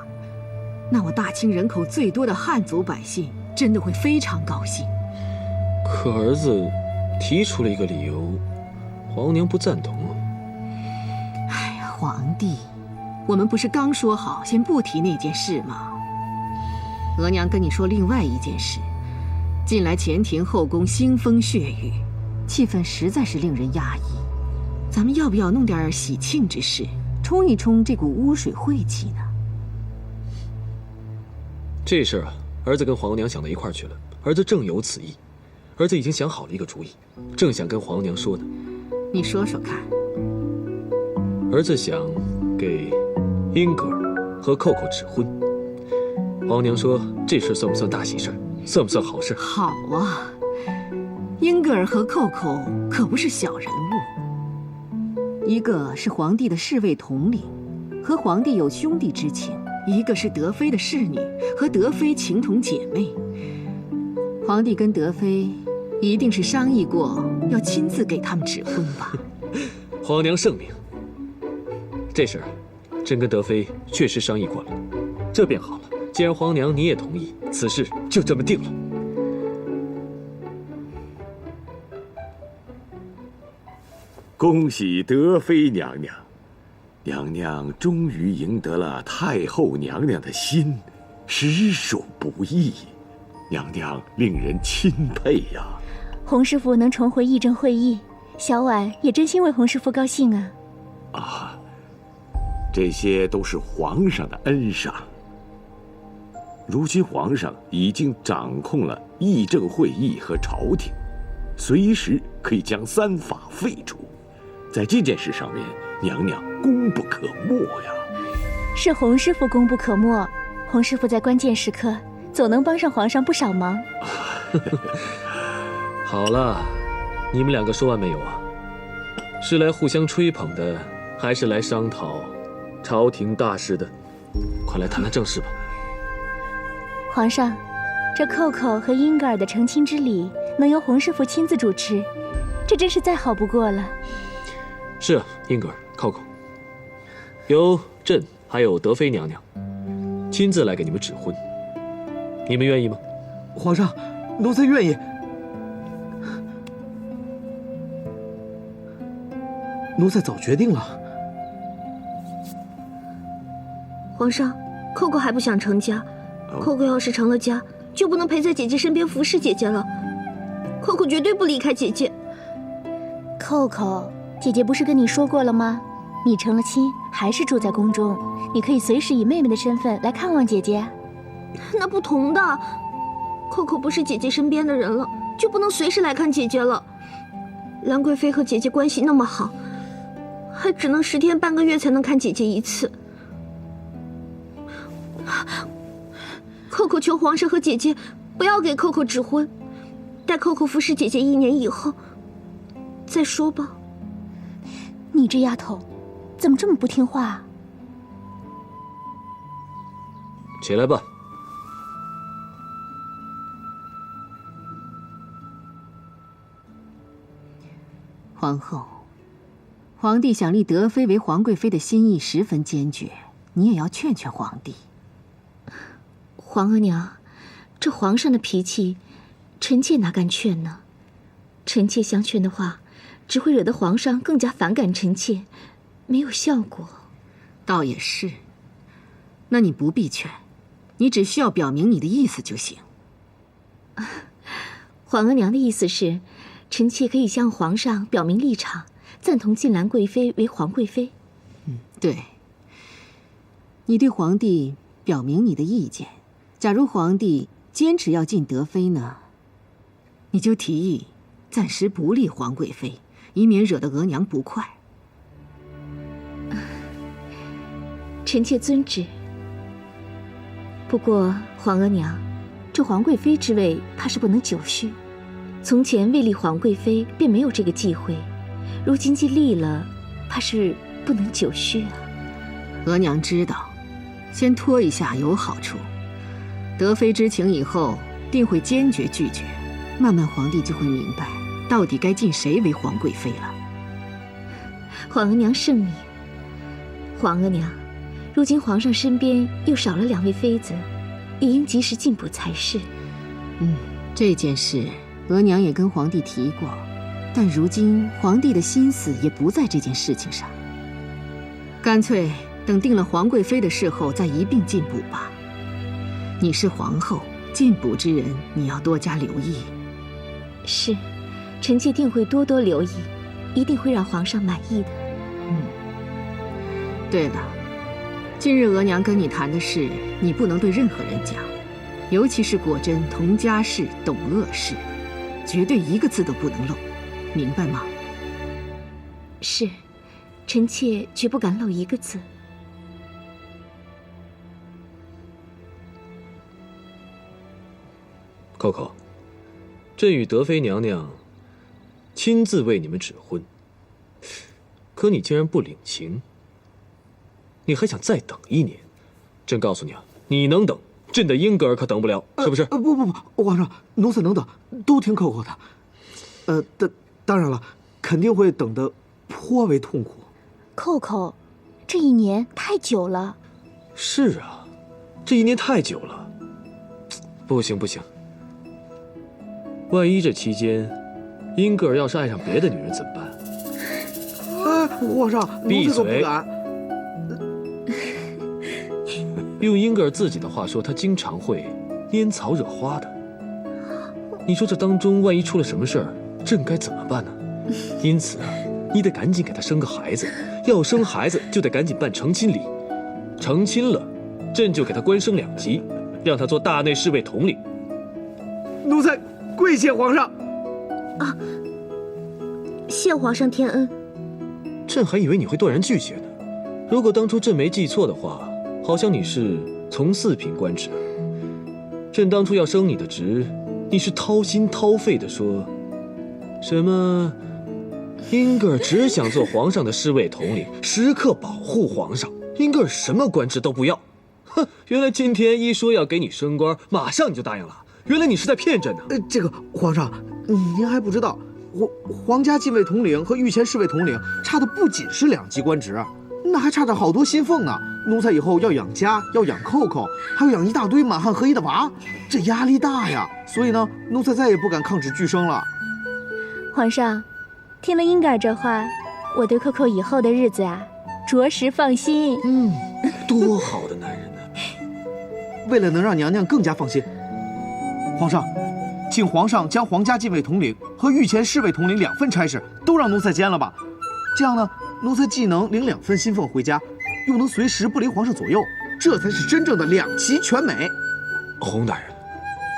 那我大清人口最多的汉族百姓真的会非常高兴。可儿子提出了一个理由，皇娘不赞同啊。哎呀，皇帝，我们不是刚说好先不提那件事吗？额娘跟你说另外一件事，近来前庭后宫腥风血雨，气氛实在是令人压抑。咱们要不要弄点喜庆之事，冲一冲这股污水晦气呢？这事儿啊，儿子跟皇娘想到一块儿去了。儿子正有此意，儿子已经想好了一个主意，正想跟皇娘说呢。你说说看。儿子想给英格尔和扣扣指婚。皇娘说这事算不算大喜事儿？算不算好事？好啊，英格尔和扣扣可不是小人物。一个是皇帝的侍卫统领，和皇帝有兄弟之情；一个是德妃的侍女，和德妃情同姐妹。皇帝跟德妃一定是商议过，要亲自给他们指婚吧？皇娘圣明。这事儿，朕跟德妃确实商议过了，这便好了。既然皇娘你也同意，此事就这么定了。恭喜德妃娘娘，娘娘终于赢得了太后娘娘的心，实属不易，娘娘令人钦佩呀。洪师傅能重回议政会议，小婉也真心为洪师傅高兴啊。啊，这些都是皇上的恩赏。如今皇上已经掌控了议政会议和朝廷，随时可以将三法废除。在这件事上面，娘娘功不可没呀。是洪师傅功不可没，洪师傅在关键时刻总能帮上皇上不少忙。好了，你们两个说完没有啊？是来互相吹捧的，还是来商讨朝廷大事的？快来谈谈正事吧。皇上，这寇寇和英格尔的成亲之礼能由洪师傅亲自主持，这真是再好不过了。是啊，英格尔、寇寇，由朕还有德妃娘娘亲自来给你们指婚，你们愿意吗？皇上，奴才愿意。奴才早决定了。皇上，寇寇还不想成家，寇寇要是成了家，就不能陪在姐姐身边服侍姐姐了。寇寇绝对不离开姐姐。寇寇，姐姐不是跟你说过了吗？你成了亲，还是住在宫中，你可以随时以妹妹的身份来看望姐姐。那不同的，寇寇不是姐姐身边的人了，就不能随时来看姐姐了。兰贵妃和姐姐关系那么好，还只能10天半个月才能看姐姐一次。寇寇求皇上和姐姐不要给寇寇指婚，待寇寇服侍姐姐1年以后再说吧。你这丫头，怎么这么不听话啊？起来吧。皇后，皇帝想立德妃为皇贵妃的心意十分坚决，你也要劝劝皇帝。皇额娘，这皇上的脾气，臣妾哪敢劝呢？臣妾相劝的话，只会惹得皇上更加反感臣妾，没有效果。倒也是，那你不必劝，你只需要表明你的意思就行。皇额娘的意思是，臣妾可以向皇上表明立场，赞同晋兰贵妃为皇贵妃。对，你对皇帝表明你的意见。假如皇帝坚持要晋德妃呢，你就提议暂时不立皇贵妃，以免惹得额娘不快。臣妾遵旨。不过皇额娘，这皇贵妃之位怕是不能久续。从前未立皇贵妃便没有这个忌讳，如今既立了，怕是不能久续啊。额娘知道，先拖一下有好处。德妃知情以后，定会坚决拒绝，慢慢皇帝就会明白，到底该晋谁为皇贵妃了。皇额娘圣明。皇额娘，如今皇上身边又少了2位妃子，也应及时进补才是。这件事额娘也跟皇帝提过，但如今皇帝的心思也不在这件事情上，干脆等定了皇贵妃的事后再一并进补吧。你是皇后，进补之人你要多加留意。是，臣妾定会多多留意，一定会让皇上满意的。对了，今日额娘跟你谈的事，你不能对任何人讲，尤其是果真同家事懂恶事，绝对一个字都不能漏，明白吗？是，臣妾绝不敢漏一个字。寇寇，朕与德妃娘娘亲自为你们指婚，可你竟然不领情，你还想再等1年？朕告诉你啊，你能等，朕的英格尔可等不了，是不是？不，皇上，奴才能等，都听寇寇的。当然了，肯定会等得颇为痛苦。寇寇，这1年太久了。是啊，这1年太久了。不行，万一这期间，英格尔要是爱上别的女人怎么办？皇上，闭嘴！奴才可不敢。用英格尔自己的话说，他经常会拈草惹花的。你说这当中万一出了什么事儿，朕该怎么办呢？因此啊，你得赶紧给他生个孩子，要生孩子就得赶紧办成亲礼，成亲了，朕就给他官升2级，让他做大内侍卫统领。奴才跪谢皇上。啊，谢皇上天恩。朕还以为你会断然拒绝呢。如果当初朕没记错的话，好像你是从4品官职。朕当初要升你的职，你是掏心掏肺的说，什么英格尔只想做皇上的侍卫统领，时刻保护皇上。英格尔什么官职都不要。哼，原来今天一说要给你升官，马上你就答应了。原来你是在骗朕呢。这个皇上，您还不知道，皇家禁卫统领和御前侍卫统领差的不仅是2级官职，那还差着好多薪俸呢。奴才以后要养家，要养扣扣，还要养一大堆满汉合一的娃，这压力大呀。所以呢，奴才再也不敢抗旨拒升了。皇上，听了英格尔这话，我对扣扣以后的日子啊，着实放心。多好的男人呢！为了能让娘娘更加放心，皇上，请皇上将皇家禁卫统领和御前侍卫统领2份差事都让奴才兼了吧。这样呢，奴才既能领2份薪俸回家，又能随时不离皇上左右，这才是真正的2齐全美。洪大人，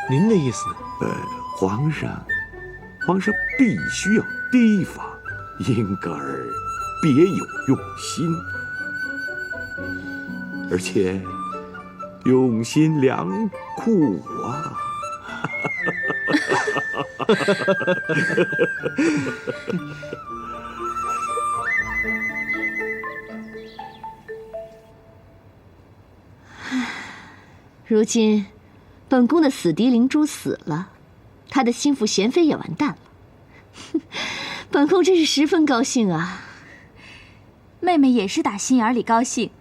您的意思呢？皇上必须要提防英格尔别有用心，而且用心良苦啊！如今，本宫的死敌灵珠死了，他的心腹娴妃也完蛋了。本宫真是十分高兴啊！妹妹也是打心眼里高兴。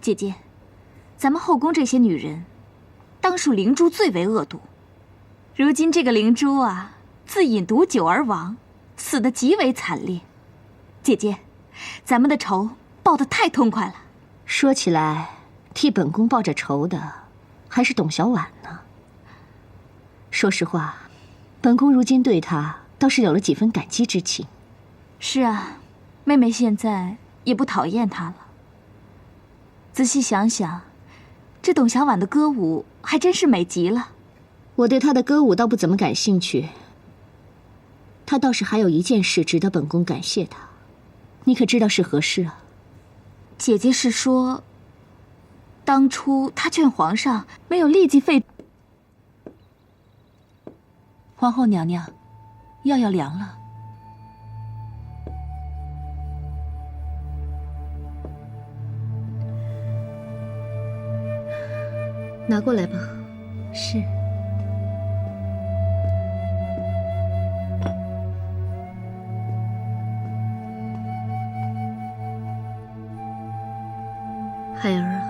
姐姐，咱们后宫这些女人，当属灵珠最为恶毒。如今这个灵珠啊，自饮毒酒而亡，死得极为惨烈。姐姐，咱们的仇报得太痛快了。说起来，替本宫报着仇的，还是董小宛呢。说实话，本宫如今对她倒是有了几分感激之情。是啊，妹妹现在也不讨厌她了。仔细想想，这董小宛的歌舞还真是美极了。我对她的歌舞倒不怎么感兴趣，她倒是还有一件事值得本宫感谢她。你可知道是何事啊？姐姐是说，当初她劝皇上没有立即废。皇后娘娘，药要凉了。拿过来吧。是。海儿啊，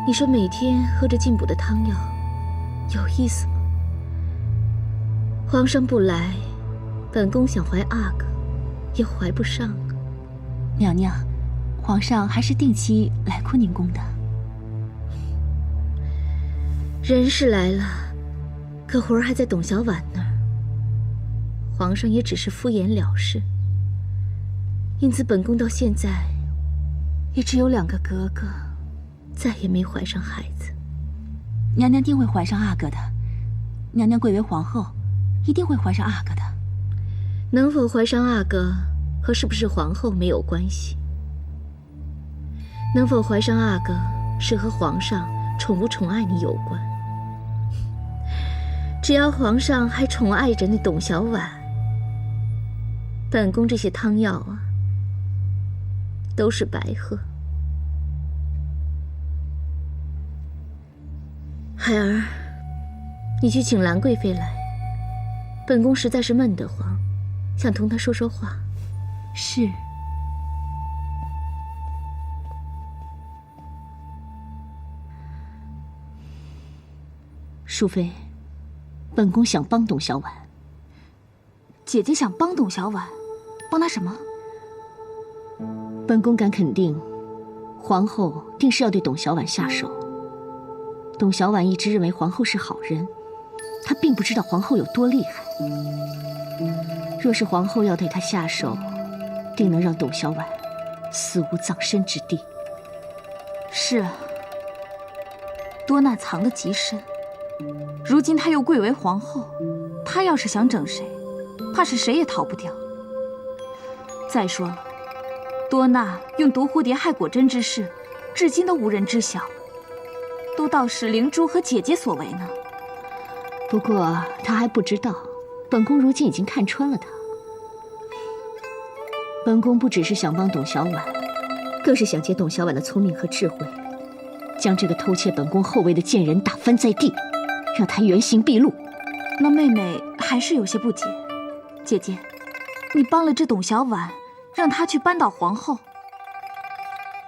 你说每天喝着进补的汤药，有意思吗？皇上不来，本宫想怀阿哥，也怀不上啊。娘娘，皇上还是定期来坤宁宫的。人是来了，可魂儿还在董小宛那儿。皇上也只是敷衍了事，因此本宫到现在也只有2个格格，再也没怀上孩子。娘娘定会怀上阿哥的，娘娘贵为皇后，一定会怀上阿哥的。能否怀上阿哥和是不是皇后没有关系，能否怀上阿哥是和皇上宠不宠爱你有关。只要皇上还宠爱着那董小宛，本宫这些汤药啊都是白喝。海儿，你去请兰贵妃来，本宫实在是闷得慌，想同她说说话。是。淑妃，本宫想帮董小宛。姐姐想帮董小宛，帮她什么？本宫敢肯定，皇后定是要对董小宛下手。董小宛一直认为皇后是好人，她并不知道皇后有多厉害。若是皇后要对她下手，定能让董小宛死无葬身之地。是啊，多娜藏得极深，如今她又贵为皇后，她要是想整谁，怕是谁也逃不掉。再说了，多娜用毒蝴蝶害果真之事，至今都无人知晓，都倒是灵珠和姐姐所为呢。不过她还不知道，本宫如今已经看穿了她。本宫不只是想帮董小宛，更是想借董小宛的聪明和智慧，将这个偷窃本宫后位的贱人打翻在地，让她原形毕露。那妹妹还是有些不解，姐姐，你帮了这董小宛，让她去扳倒皇后，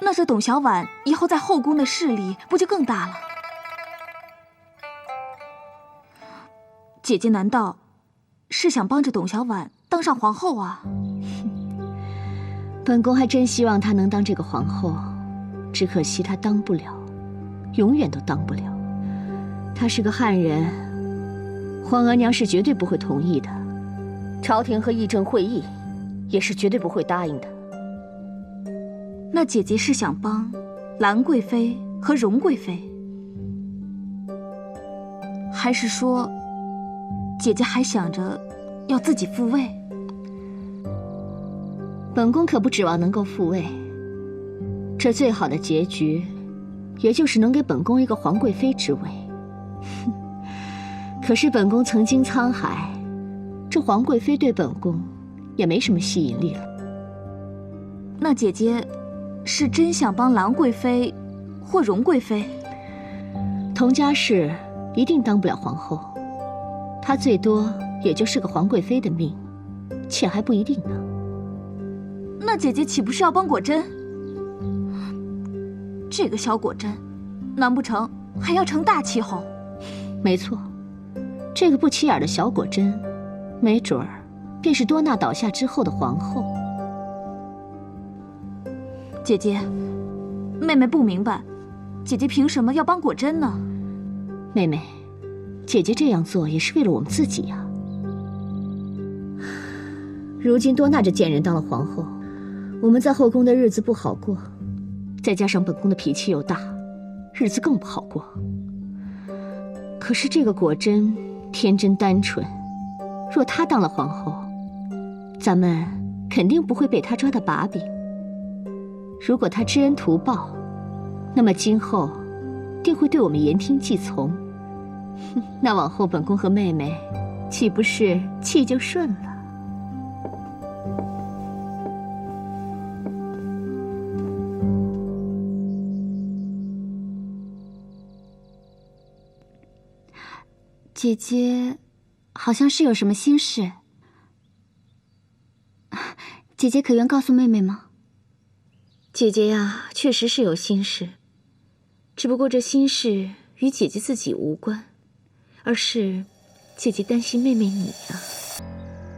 那这董小宛以后在后宫的势力不就更大了？姐姐难道是想帮着董小宛当上皇后啊？本宫还真希望她能当这个皇后，只可惜她当不了，永远都当不了。她是个汉人，皇额娘是绝对不会同意的，朝廷和议政会议也是绝对不会答应的。那姐姐是想帮兰贵妃和荣贵妃，还是说姐姐还想着要自己复位？本宫可不指望能够复位，这最好的结局，也就是能给本宫一个皇贵妃之位。可是本宫曾经沧海，这皇贵妃对本宫也没什么吸引力了。那姐姐是真想帮兰贵妃或荣贵妃？佟佳氏一定当不了皇后，她最多也就是个皇贵妃的命，且还不一定呢。那姐姐岂不是要帮果真？这个小果真，难不成还要成大气候？没错，这个不起眼的小果真，没准儿便是多娜倒下之后的皇后。姐姐，妹妹不明白，姐姐凭什么要帮果真呢？妹妹，姐姐这样做也是为了我们自己呀。如今多娜这贱人当了皇后，我们在后宫的日子不好过，再加上本宫的脾气又大，日子更不好过。可是这个果真天真单纯，若她当了皇后，咱们肯定不会被她抓到把柄。如果她知恩图报，那么今后定会对我们言听计从。那往后本宫和妹妹岂不是气就顺了？姐姐好像是有什么心事，姐姐可愿告诉妹妹吗？姐姐呀，确实是有心事，只不过这心事与姐姐自己无关，而是姐姐担心妹妹你呀。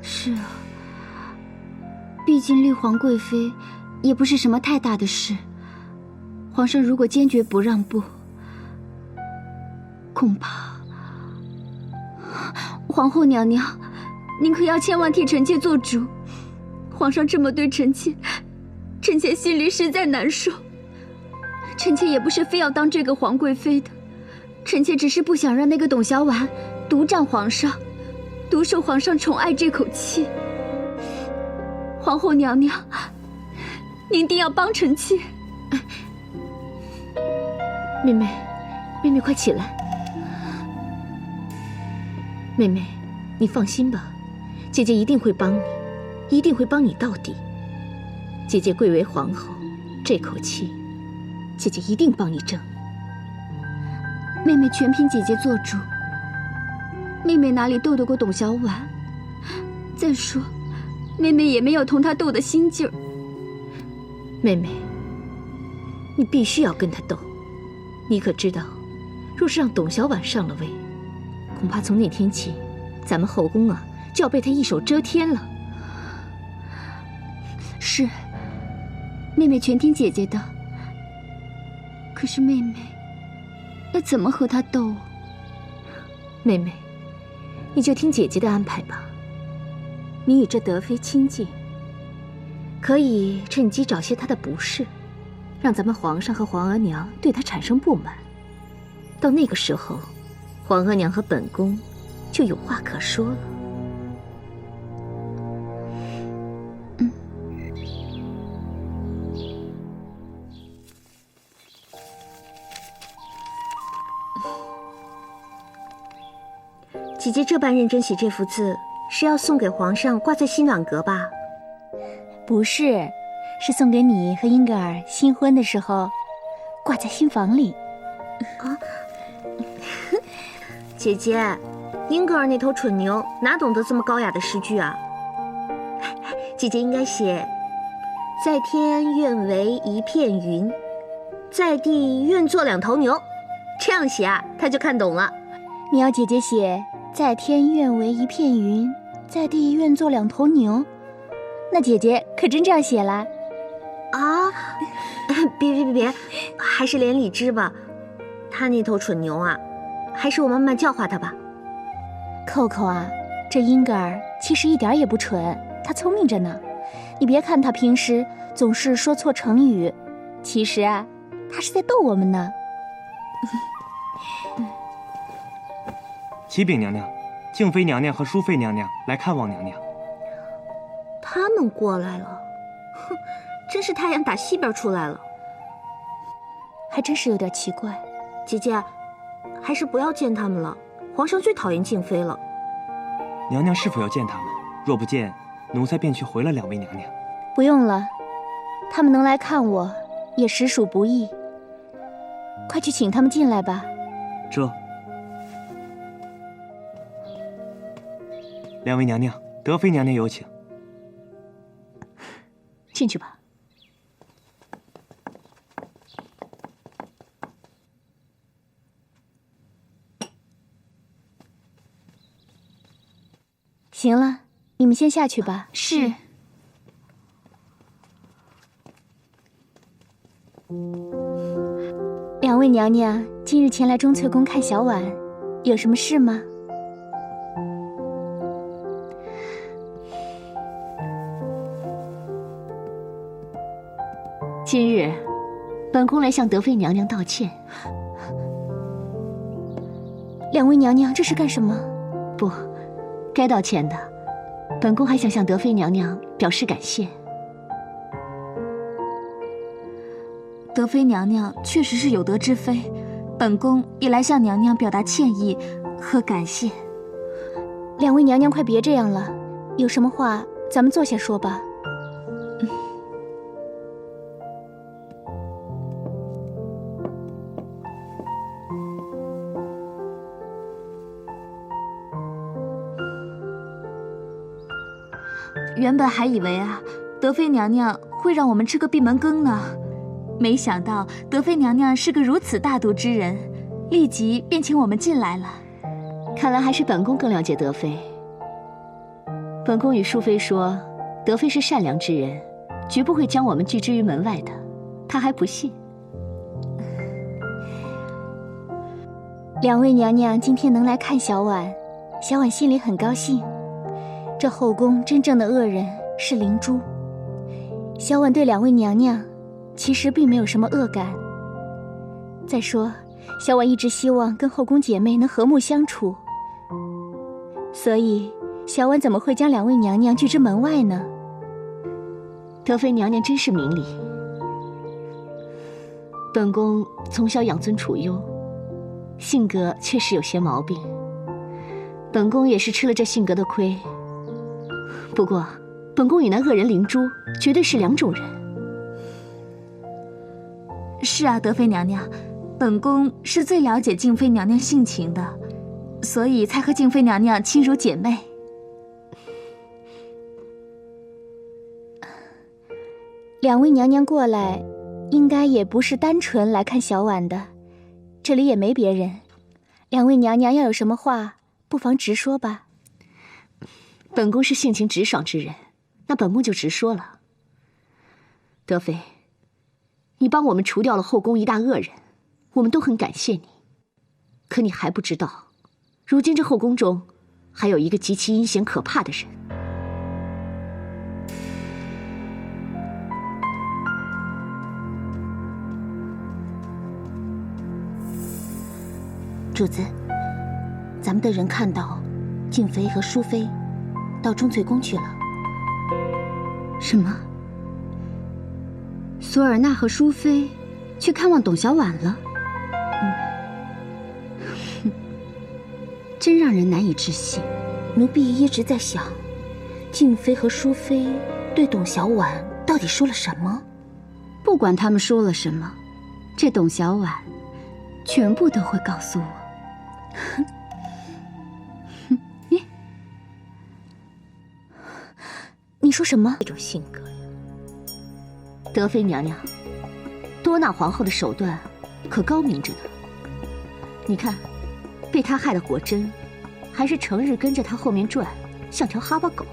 是啊，毕竟立皇贵妃也不是什么太大的事，皇上如果坚决不让步，恐怕……皇后娘娘，您可要千万替臣妾做主。皇上这么对臣妾，臣妾心里实在难受。臣妾也不是非要当这个皇贵妃的，臣妾只是不想让那个董小宛独占皇上，独受皇上宠爱这口气。皇后娘娘，您一定要帮臣妾。妹妹，妹妹快起来。妹妹，你放心吧，姐姐一定会帮你，一定会帮你到底。姐姐贵为皇后，这口气，姐姐一定帮你争。妹妹全凭姐姐做主，妹妹哪里斗得过董小宛？再说，妹妹也没有同她斗的心劲儿。妹妹，你必须要跟她斗。你可知道，若是让董小宛上了位，恐怕从那天起，咱们后宫啊就要被她一手遮天了。是，妹妹全听姐姐的。可是妹妹要怎么和她斗？妹妹，你就听姐姐的安排吧。你与这德妃亲近，可以趁机找些他的不是，让咱们皇上和皇额娘对他产生不满。到那个时候，皇额娘和本宫就有话可说了。姐姐这般认真写这幅字，是要送给皇上挂在西暖阁吧？不是，是送给你和英格尔新婚的时候，挂在新房里。啊，姐姐，英格尔那头蠢牛哪懂得这么高雅的诗句啊？姐姐应该写：在天愿为一片云，在地愿做两头牛。这样写啊，他就看懂了。你要姐姐写。在天愿为一片云，在地愿做两头牛。那姐姐可真这样写了啊？别，还是连理枝吧。他那头蠢牛啊，还是我慢慢教化他吧。扣扣啊，这英格尔其实一点也不蠢，他聪明着呢。你别看他平时总是说错成语，其实啊，他是在逗我们呢。启禀娘娘，静妃娘娘和淑妃娘娘来看望娘娘。他们过来了，哼，真是太阳打西边出来了。还真是有点奇怪。姐姐，还是不要见他们了，皇上最讨厌静妃了。娘娘是否要见他们？若不见，奴才便去回了两位娘娘。不用了，他们能来看我，也实属不易。快去请他们进来吧。这。两位娘娘，德妃娘娘有请。进去吧。行了，你们先下去吧。是。两位娘娘今日前来钟粹宫看小婉，有什么事吗？今日，本宫来向德妃娘娘道歉。两位娘娘这是干什么？不，该道歉的，本宫还想向德妃娘娘表示感谢。德妃娘娘确实是有德之妃，本宫也来向娘娘表达歉意和感谢。两位娘娘快别这样了，有什么话咱们坐下说吧。原本还以为啊，德妃娘娘会让我们吃个闭门羹呢，没想到德妃娘娘是个如此大度之人，立即便请我们进来了。看来还是本宫更了解德妃。本宫与淑妃说，德妃是善良之人，绝不会将我们拒之于门外的。她还不信。两位娘娘今天能来看小婉，小婉心里很高兴。这后宫真正的恶人是灵珠，小婉对两位娘娘其实并没有什么恶感。再说，小婉一直希望跟后宫姐妹能和睦相处，所以小婉怎么会将两位娘娘拒之门外呢？德妃娘娘真是明理。本宫从小养尊处优，性格确实有些毛病，本宫也是吃了这性格的亏。不过，本宫与那恶人灵珠绝对是两种人。是啊，德妃娘娘，本宫是最了解静妃娘娘性情的，所以才和静妃娘娘亲如姐妹。两位娘娘过来，应该也不是单纯来看小婉的，这里也没别人。两位娘娘要有什么话，不妨直说吧。本宫是性情直爽之人，那本宫就直说了。德妃，你帮我们除掉了后宫一大恶人，我们都很感谢你。可你还不知道，如今这后宫中还有一个极其阴险可怕的人。主子，咱们的人看到静妃和淑妃到钟粹宫去了。什么？索尔娜和淑妃去看望董小宛了？真让人难以置信。奴婢一直在想，静妃和淑妃对董小宛到底说了什么？不管他们说了什么，这董小宛全部都会告诉我。你说什么？这种性格呀，德妃娘娘，多纳皇后的手段可高明着呢。你看，被她害的果真，还是成日跟着她后面转，像条哈巴狗。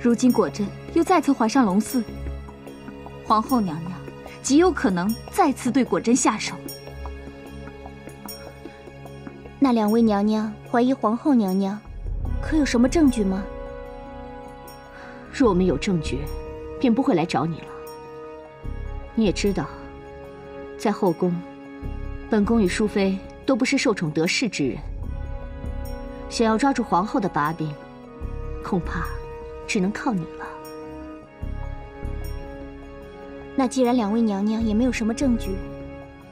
如今果真又再次怀上龙嗣，皇后娘娘极有可能再次对果真下手。那两位娘娘怀疑皇后娘娘，可有什么证据吗？若我们有证据，便不会来找你了。你也知道，在后宫，本宫与淑妃都不是受宠得势之人，想要抓住皇后的把柄，恐怕只能靠你了。那既然两位娘娘也没有什么证据，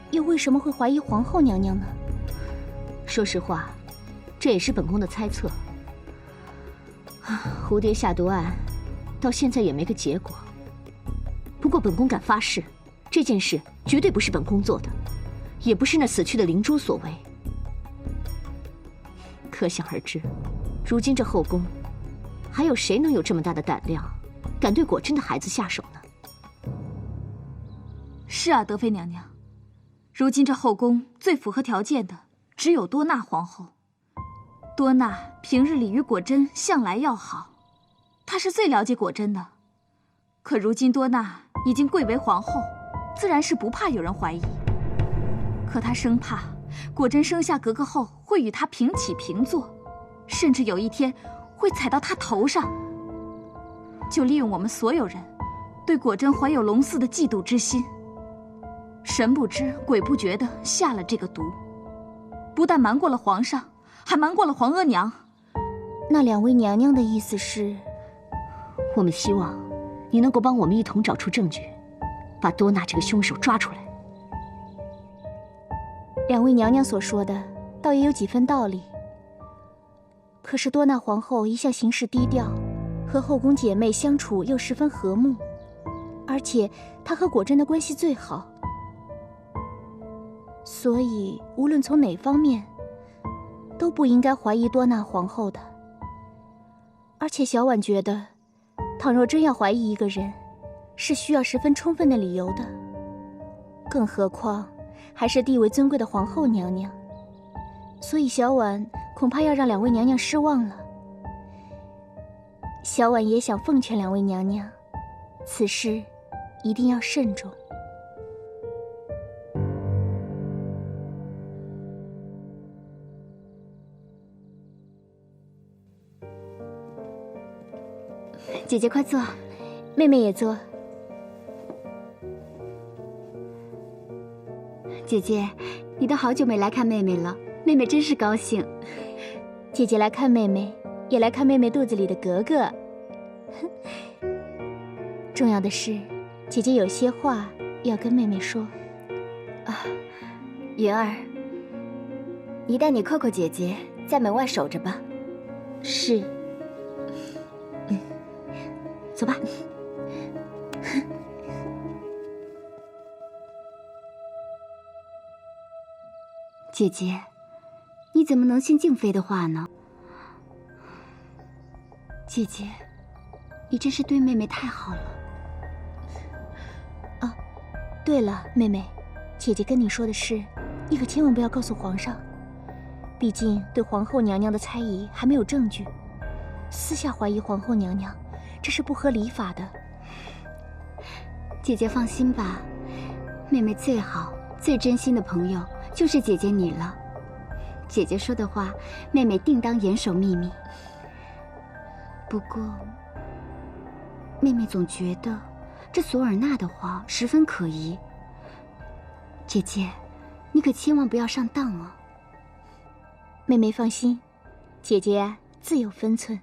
又为什么会怀疑皇后娘娘呢？说实话，这也是本宫的猜测。蝴蝶下毒案到现在也没个结果。不过本宫敢发誓，这件事绝对不是本宫做的，也不是那死去的灵珠所为。可想而知，如今这后宫，还有谁能有这么大的胆量，敢对果真的孩子下手呢？是啊，德妃娘娘，如今这后宫最符合条件的只有多纳皇后。多纳平日里与果真向来要好，她是最了解果真的。可如今多纳已经贵为皇后，自然是不怕有人怀疑。可她生怕果真生下格格后会与她平起平坐，甚至有一天会踩到她头上，就利用我们所有人对果真怀有龙嗣的嫉妒之心，神不知鬼不觉地下了这个毒，不但瞒过了皇上，还瞒过了皇额娘。那两位娘娘的意思是，我们希望你能够帮我们一同找出证据，把多纳这个凶手抓出来。两位娘娘所说的倒也有几分道理。可是多纳皇后一向行事低调，和后宫姐妹相处又十分和睦，而且她和果真的关系最好，所以无论从哪方面都不应该怀疑多纳皇后的。而且小婉觉得，倘若真要怀疑一个人，是需要十分充分的理由的，更何况还是地位尊贵的皇后娘娘，所以小婉恐怕要让两位娘娘失望了。小婉也想奉劝两位娘娘，此事一定要慎重。姐姐快坐，妹妹也坐。姐姐，你都好久没来看妹妹了，妹妹真是高兴。姐姐来看妹妹，也来看妹妹肚子里的格格。重要的是，姐姐有些话要跟妹妹说。啊，云儿，你带你扣扣姐姐在门外守着吧。是。走吧。姐姐，你怎么能信静妃的话呢？姐姐，你真是对妹妹太好了。啊，对了，妹妹，姐姐跟你说的是，你可千万不要告诉皇上，毕竟对皇后娘娘的猜疑还没有证据，私下怀疑皇后娘娘，这是不合礼法的。姐姐放心吧，妹妹最好、最真心的朋友就是姐姐你了。姐姐说的话，妹妹定当严守秘密。不过，妹妹总觉得这索尔娜的话十分可疑。姐姐，你可千万不要上当哦。妹妹放心，姐姐自有分寸。